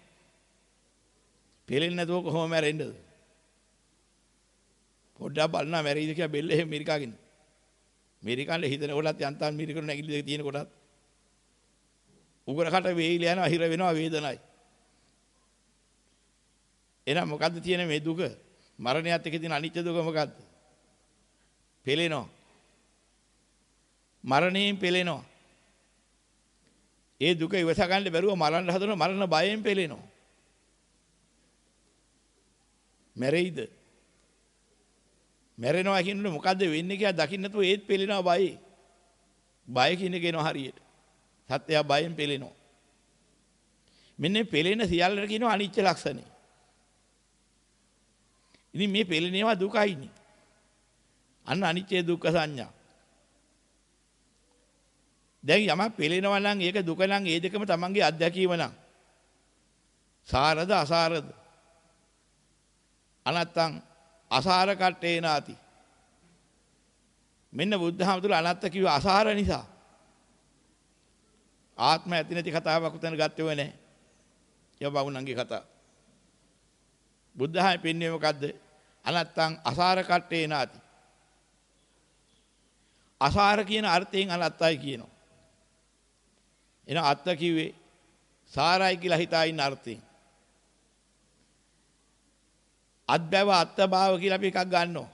පෙළෙන්නේ නැතුව කොහොම මැරෙන්නද? පොඩ්ඩක් බලන්න මැරෙයිද කියලා බෙල්ල එහෙම මිරිකාගෙන. මිරිකන්න හිතන කොටත් යන්තම් මිරිකන නැගිලි දෙක තියෙන කොටත් උගරකට වේයිල යනවා, හිර වෙනවා, වේදනයි. එහෙනම් මොකද්ද තියෙන මේ දුක? මරණයත් එක්ක තියෙන අනිත්‍ය දුක මොකද්ද? පෙළෙනවා. මරණයෙන් පෙළෙනවා. ඒ දුක ඉවස ගන්න බැරුව මරන්න හදන මරණ බයෙන් පෙළෙනවා. මැරෙයිද? මැරෙනවා කියන්නේ මොකද්ද වෙන්නේ කියලා දකින්න නැතුව ඒත් පෙළෙනවා බයයි. බය කියන කෙනා හරියට. සත්‍යය බයෙන් පෙළෙනවා. මෙන්න පෙළෙන සියල්ලට කියනවා අනිත්‍ය ලක්ෂණය. ඉතින් මේ පෙළෙනේවා දුකයිනේ. අන්න අනිත්‍ය දුක්ඛ සංඥා. දැන් යමක් පෙළෙනවා නම් ඒක දුක නම් ඒ දෙකම තමන්ගේ අත්දැකීම නම් සාරද අසාරද අනත්තං අසාර කට්ටේ නාති. මෙන්න බුද්ධහමතුල අනත්ත කිව්ව අසාර නිසා ආත්ම ඇති නැති කතාවක් උතන ගත්තේ නැහැ. ඒ බවුණන්ගේ කතාව. බුද්ධහමෙ පෙන්වන්නේ මොකද්ද? අනත්තං අසාර කට්ටේ නාති. අසාර කියන අර්ථයෙන් අනත්තයි කියනවා. එන අත්ත කිව්වේ සාරයි කියලා හිතා ඉන්න අර්ථයෙන්. අත්බව අත්බව කියලා අපි එකක් ගන්නවා.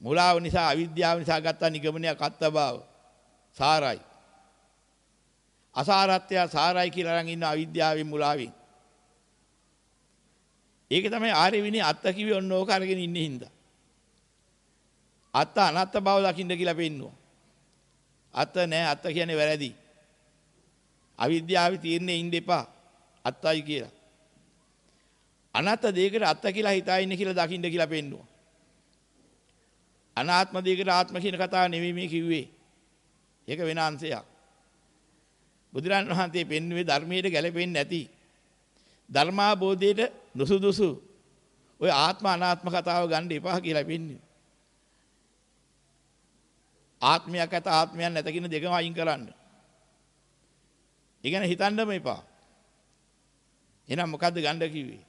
මුලාව නිසා, අවිද්‍යාව නිසා ගත්ත නිගමනයක් අත්බව සාරයි. අසාරත්වය සාරයි කියලා අරන් ඉන්න අවිද්‍යාවෙන් මුලාවෙන්. ඒක තමයි ආර්ය විනය අත්ත කිව්වේ ඔන්න ඕක අරගෙන ඉන්නේ හින්දා. අත්ත අනත්ත බව දකින්න කියලා පෙන්නුවා. අත්ත නෑ, අත්ත කියන්නේ වැරදි. අවිද්‍යාවේ තීරණේ ඉන්න එපා. අත්තයි කියලා. අනාත්ම දෙයකට අත්ත කියලා හිතා ඉන්නේ කියලා දකින්න කියලා පෙන්නුවා. අනාත්ම දෙයකට ආත්ම කියන කතාව නෙවෙයි මේ කිව්වේ. ඒක වෙන අංශයක්. බුදුරන් වහන්සේ පෙන්වුවේ ධර්මයේ ගැලපෙන්නේ නැති ධර්මාබෝධයට නුසුදුසු ඔය ආත්ම අනාත්ම කතාව ගන්න එපා කියලා පෙන්වුවේ. ආත්මයක් ඇත ආත්මයක් නැත කියන දෙකම අයින් කරන්න. ඉගෙන හිතන්නම එපා. එහෙනම් මොකද්ද ගන්න කිව්වේ?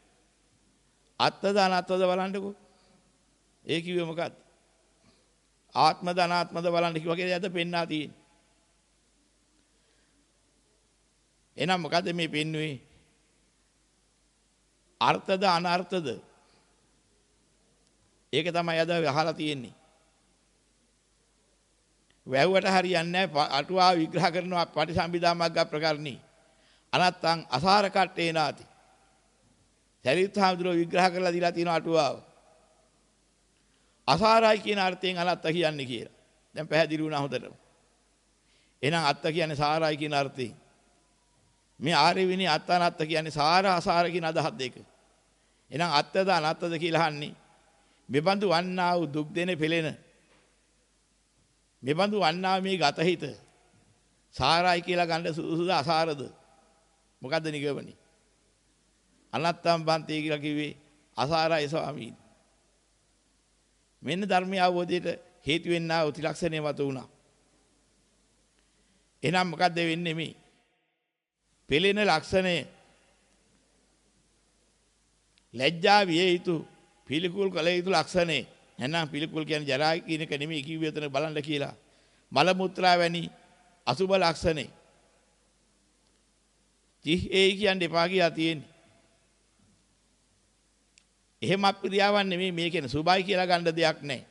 අත්ද අනාත්මද බලන්නකෝ. ඒ කිව්වේ මොකද්ද? ආත්මද අනාත්මද බලන්න කිව්වා කියලා යද පෙන්නා තියෙන්නේ. එහෙනම් මොකද්ද මේ පෙන්වුවේ? අර්ථද අනර්ථද? ඒක තමයි අද අහලා තියෙන්නේ. වැව්වට හරියන්නේ නැහැ. අටුවා විග්‍රහ කරනවා පටිසම්භිදා මග්ග ප්‍රකරණී. අනත්තං අසාර කට්ටේනාති. සරියුත් හාමුදුරුවෝ විග්‍රහ කරලා දීලා තියෙනවා අටුවාව. අසාරයි කියන අර්ථයෙන් අනත්ත කියන්නේ කියලා. දැන් පැහැදිලි වුණා හොඳටම. එහෙනම් අත්ත කියන්නේ සාරයි කියන අර්ථයෙන්. මේ ආර්ය විනී අත්ත අනත්ත කියන්නේ සාර අසාර කියන අදහස් දෙක. එහෙනම් අත්තද අනත්තද කියලා අහන්නේ. මෙබඳු වන්නා වූ දුක් දෙන පෙළෙන මෙබඳු වන්නා මේ ගතහිත සාරයි කියලා ගන්න සුදුසුද අසාරද? මොකද්ද නිගමනේ? අනත්තම් බන්තේ කියලා කිව්වේ අසාරයි ස්වාමීනි. මෙන්න ධර්මය අවබෝධයට හේතු වෙන්නා උතිලක්ෂණය මත උනා. එහෙනම් මොකද්ද වෙන්නේ මේ? පෙළෙන ලක්ෂණය ලැජ්ජා විය යුතු පිළිකුල් කළ යුතු ලක්ෂණේ. එහෙනම් පිළිකුල් කියන්නේ ජරා කියන එක නෙමෙයි කිව්වේ උතන බලන්න කියලා. මල මුත්‍රා වැනි අසුබ ලක්ෂණේ. ඒ කියන්නේ එපා කියලා තියෙන්නේ. එහෙම අප්‍රියාවක් නෙමෙයි මේ කියන්නේ සුබයි කියලා ගන්න දෙයක් නැහැ.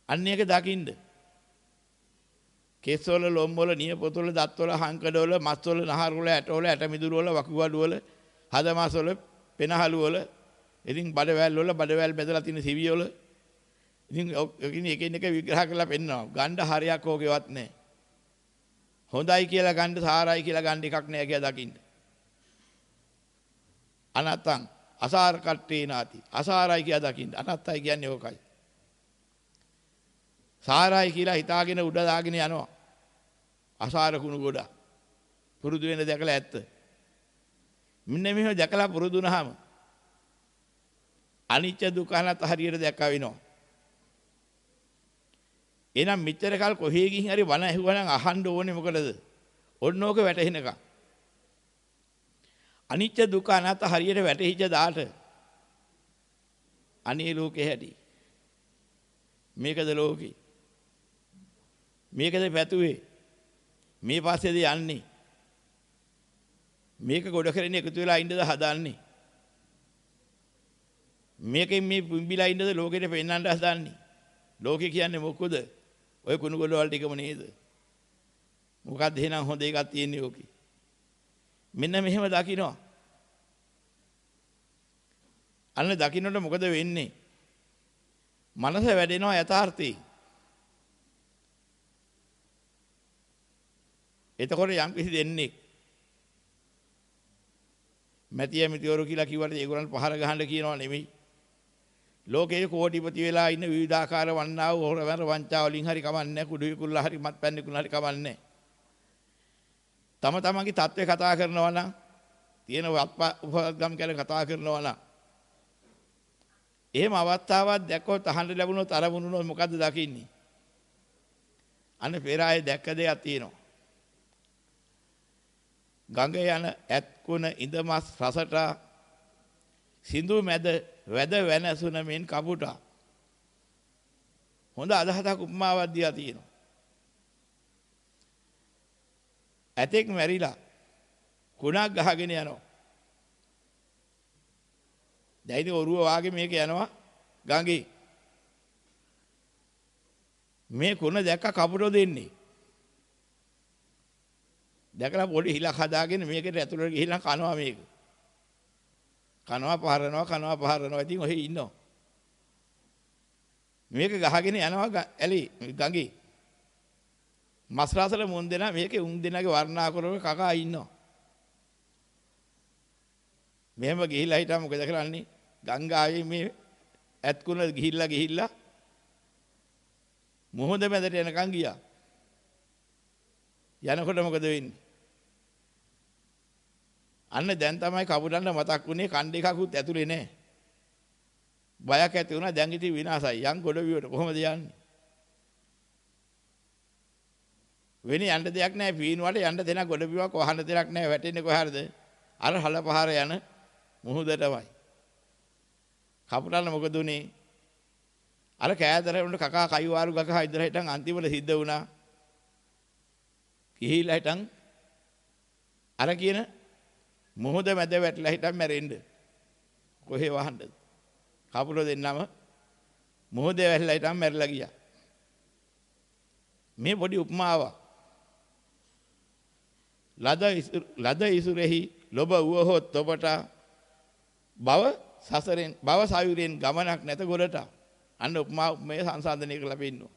අන්න ඒක දකින්න. කෙස්වල ලොම්වල නියපොතුවල දත්වල හංකඩවල මස්වල නහරවල ඇටවල ඇට මිදුරුවල වකුගඩුවල හදමාසවල පෙනහළුවල ඉතින් බඩවැල් බෙදලා තියෙන සිවියවල ඉතින් එකින් එක විග්‍රහ කරලා පෙන්නනවා. ගණ්ඩ හරියක් ඕකේවත් නැහැ. හොඳයි කියලා ගන්න සාරයි කියලා ගන්න එකක් නැහැ කියලා දකින්න. අනත්තං අසාර කට්ටේ නාති. අසාරයි කියලා දකින්න. අනත්තයි කියන්නේ ඕකයි. සාරයි කියලා හිතාගෙන උඩ දාගෙන යනවා. අසාර කුණු ගොඩ. පුරුදු වෙන දැකලා ඇත්ත. මෙන්න මෙහෙම දැකලා පුරුදු වුණාම අනිච්ච දුක්ඛ අනාත්ම හරියට දැක්කා වෙනවා. එහෙනම් මෙච්චර කල් කොහේ ගිහින් හරි වණ ඇහුවනම් අහන්න ඕනේ මොකටද? ඔන්නෝක වැටෙනකම්. අනිච්ච දුක්ඛ අනාත්ම හරියට වැටහිච්ච දාට අනේ ලෝකේ හැටි. මේකද ලෝකේ. මේකද පැතුවේ. මේ පස්සේද යන්නේ. මේක ගොඩ කරගෙන එකතු වෙලා ඉන්නද හදන්නේ. මේකෙන් මේ පිඹිලා ඉන්නද ලෝකෙට පෙන්වන්න හදන්නේ. ලෝකේ කියන්නේ මොකද? ඔය කුණු ගොඩ වල ටිකම නේද? මොකක්ද එහෙනම් හොඳ එකක් තියෙන්නේ ඕකේ. මෙන්න මෙහෙම දකින්නවා. අන්න දකින්නට මොකද වෙන්නේ? මනස වැඩෙනවා යථාර්ථේ. එතකොට යම් කිසි දෙන්නේ මැතිය මිතිවරු කියලා කිව්වට ඒගොල්ලන් පහර ගහන්න කියනවා නෙමෙයි. ලෝකයේ කෝටිපති වෙලා ඉන්න විවිධාකාර වන්නා වූ හොරවැර වංචා වලින් හරි කමන්නේ කුඩු විකුල්ලා හරි මත්පැන් විකුල්ලා හරි කමන්නේ. තම තමන්ගේ තත්ත්වේ කතා කරනවා නම් තියෙන උපගම් කියලා කතා කරනවා නම් එහෙම අවස්ථාවක් දැක්කොත් අහන්න ලැබුණොත් අරමුණුනොත් මොකද්ද දකින්නේ? අන්න පෙර ආයේ දැක්ක දෙයක් තියෙනවා. ගඟ යන ඇත්කුණ ඉඳමස් රසට සිඳු මැද වැද වෙනසුන මෙන් කපුටා. හොඳ අදහසක් උපමාවක් දිලා තියෙනවා. ඇතෙක් මැරිලා කුණක් ගහගෙන යනවා. දැයිද ඔරුව වාගේ මේක යනවා ගඟේ. මේ කුණ දැක්ක කපුටෝ දෙන්නේ. දැකලා පොඩි හිලක් හදාගෙන මේකට ඇතුළට ගිහිල්ලා කනවා මේක. කනවා පහරනවා. ඉතින් ඔහේ ඉන්නවා. මේක ගහගෙන යනවා ඇලි ගඟේ. මස් රසල මුන් දෙනා මේකේ උන් දෙනාගේ වර්ණනා කරගෙන කකා ඉන්නවා. මෙහෙම ගිහිල්ලා හිටා මොකද කරන්නේ? ගංගාවේ මේ ඇත්කුණ ගිහිල්ලා මොහොත මැදට යනකම් ගියා. යනකොට මොකද වෙන්නේ? අන්න දැන් තමයි කපුටන්ට මතක් වුණේ කණ්ඩ එකකුත් ඇතුලේ නැහැ. බයක් ඇති වුණා. දැන් ඉතින් විනාසයි. යන් ගොඩවියට කොහොමද යන්නේ? වෙන යන්න දෙයක් නැහැ. පීනුවට යන්න දෙන ගොඩවියක් වහන්න දෙයක් නැහැ. වැටෙන්නේ කොහරද? අර හල පහර යන මුහුදටමයි. කපුටන්ට මොකද උනේ? අර කෑදර උන්ට කකා කයිවාරු ගකා ඉදලා හිටන් අන්තිමට සිද්ධ වුණා. ගිහිල්ලා හිටන් අර කියන මොහොත මැද වැටලා හිටන් මැරෙන්න. කොහේ වහන්නද? කපුල දෙන්නම මොහොතේ වැටලා හිටන් මැරිලා ගියා. මේ පොඩි උපමාවක්. ලද ඉසුරෙහි ලොබ වුවහොත් ඔබට භව සයුරෙන් ගමනක් නැත ගොඩට. අන්න උපමා මේ සංසන්දනය කරලා පෙන්නනවා.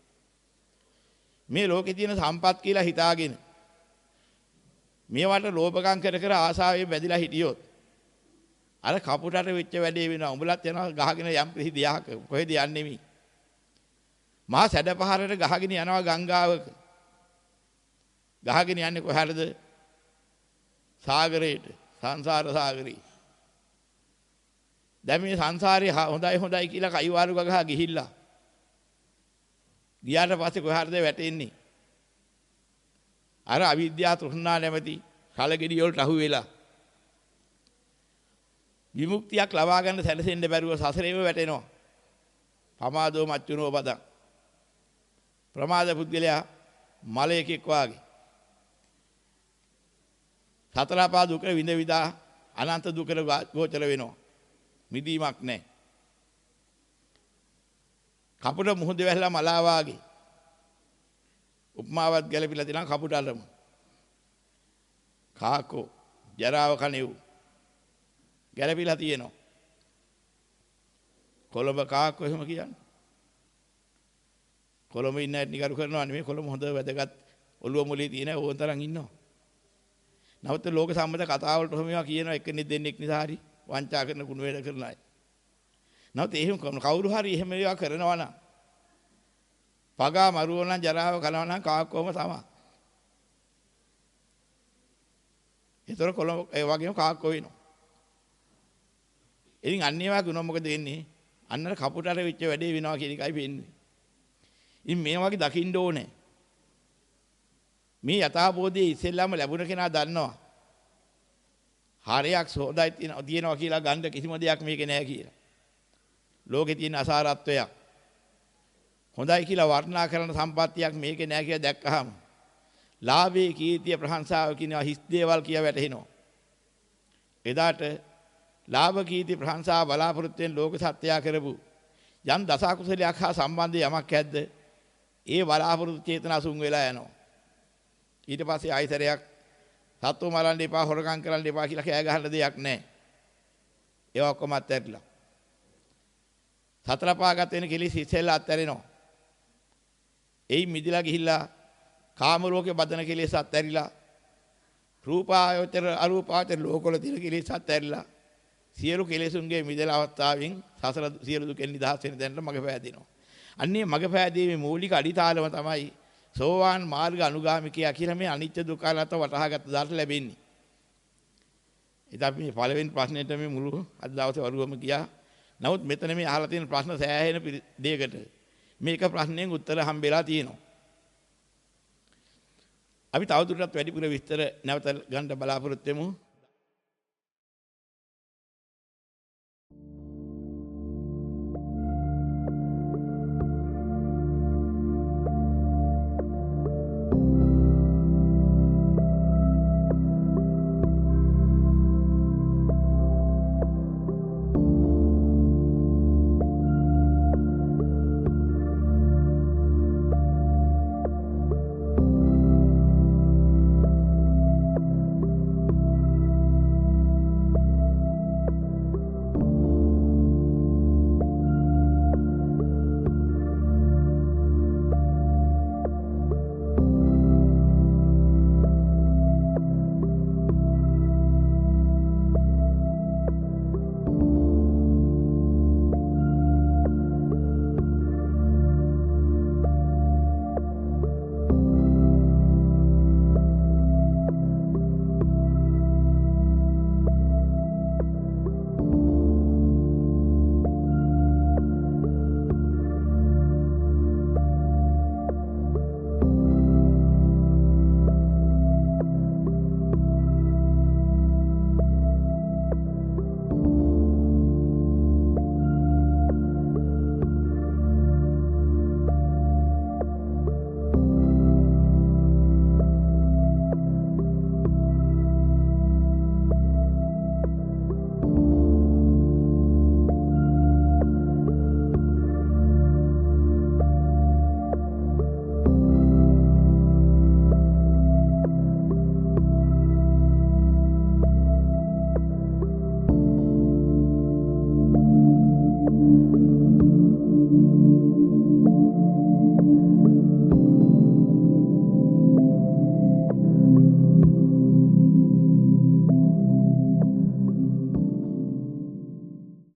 මේ ලෝකේ තියෙන සම්පත් කියලා හිතාගෙන මේවට ලෝභකම් කර ආසාවෙන් බැඳිලා හිටියොත් අර කපුටට වෙච්ච වැඩේ වෙනවා. උඹලත් යනවා ගහගෙන යම් කිසි දියහක කොහෙද යන්නේ මේ? මහා සැඩපහරට ගහගෙන යනවා ගංගාවක. ගහගෙන යන්නේ කොහරද? සාගරයට, සංසාර සාගරේ. දැන් මේ සංසාරේ හොඳයි කියලා කයිවාරු ගහ ගිහිල්ලා. ගියාට පස්සේ කොහරද වැටෙන්නේ? අර අවිද්‍යාව තෘෂ්ණා නැමැති කලගෙඩිය වලට අහු වෙලා විමුක්තියක් ලබා ගන්න සැලසෙන්න බැරුව සසරේම වැටෙනවා. පමාදෝ මච්චුනෝ බදං. ප්‍රමාද පුද්ගලයා මලයකෙක් වාගේ. සතර පා දුක විඳ විදා අනන්ත දුකට ගෝචර වෙනවා. මිදීමක් නැහැ. කපුට මුහුද වැහලා මලා වාගේ. උපමාවත් ගැලපිලා තියෙනවා කපුටටම. කාකෝ ජරාව කණෙව් ගැලපිලා තියෙනවා. කොළඹ කාකෝ එහෙම කියන්නේ. කොළඹ ඉන්න ඇත් නිකරු කරනවා නෙමෙයි. කොළඹ හොඳ වැදගත් ඔළුව මොලේ තියෙන ඕන තරම් ඉන්නවා. නමුත් ලෝක සම්මත කතාවලට ඔහොම කියනවා එක්කෙනෙක් දෙන්නෙක් නිසා හරි වංචා කරන කුණු වේද කරන අය. නමුත් එහෙම කවුරු හරි එහෙම ඒවා කරනවා නම් පගා මරුවෝ නම් ජරාව කනවා නම් කාක්කෝම තමයි. ඒතර කොළඹ ඒ වගේම කාක්කෝ වෙනවා. ඉතින් අන්න ඒවා ගුණ මොකද වෙන්නේ? අන්නර කපුටට වෙච්ච වැඩේ වෙනවා කියන එකයි වෙන්නේ. ඉතින් මේ වගේ දකින්න ඕනේ. මේ යථාබෝධයේ ඉස්සෙල්ලාම ලැබුණ කෙනා දන්නවා. හරයක් සෝදායි තියෙනවා කියලා ගන්න කිසිම දෙයක් මේකේ නැහැ කියලා. ලෝකේ තියෙන අසාරත්වයක්. හොඳයි කියලා වර්ණනා කරන සම්පත්තියක් මේකේ නැහැ කියලා දැක්කහම ලාභේ කීර්තිය ප්‍රශංසාව කියන හිස් දේවල් කිය වැටෙනවා. එදාට ලාභ කීර්ති ප්‍රශංසා බලාපොරොත්තු වෙන ලෝක සත්‍යය කරපු යම් දස කුසලයක් හා සම්බන්ධ යමක් ඇද්ද ඒ බලාපොරොත්තු චේතනා සුන් වෙලා යනවා. ඊට පස්සේ ආයතරයක් සත්තු මරන්න එපා හොරකම් කරන්න එපා කියලා කෑ ගහන්න දෙයක් නැහැ. ඒවා ඔක්කොම අත්හැරලා සතර පාගත වෙන කෙලිස් ඉස්සෙල්ලා අත්හැරෙනවා. එයි මිදිලා ගිහිල්ලා කාම ලෝකේ බදන කෙලෙස් අත්හැරිලා රූපායතර අරූපායතර ලෝකවල තියෙන කෙලෙස් අත්හැරිලා සියලු කෙලෙසුන්ගේ මිදලා අවස්ථාවෙන් සසර සියලු දුකෙන් නිදහස් වෙන දැනට මග පෑදෙනවා. අන්නේ මග පෑදීමේ මූලික අඩිතාලම තමයි සෝවාන් මාර්ග අනුගාමිකයා කියලා මේ අනිත්‍ය දුක්ඛ අනාත්ම වටහාගත්ත දාට ලැබෙන්නේ. ඉතින් අපි මේ පළවෙනි ප්‍රශ්නෙට මේ මුළු අද දවසේ වරුවම ගියා. නමුත් මෙතන මේ අහලා තියෙන ප්‍රශ්න සෑහෙන දෙයකට මේක ප්‍රශ්නෙන් උත්තර හම්බෙලා තියෙනවා. අපි තවදුරටත් වැඩිපුර විස්තර නැවත ගන්න බලාපොරොත්තු වෙමු.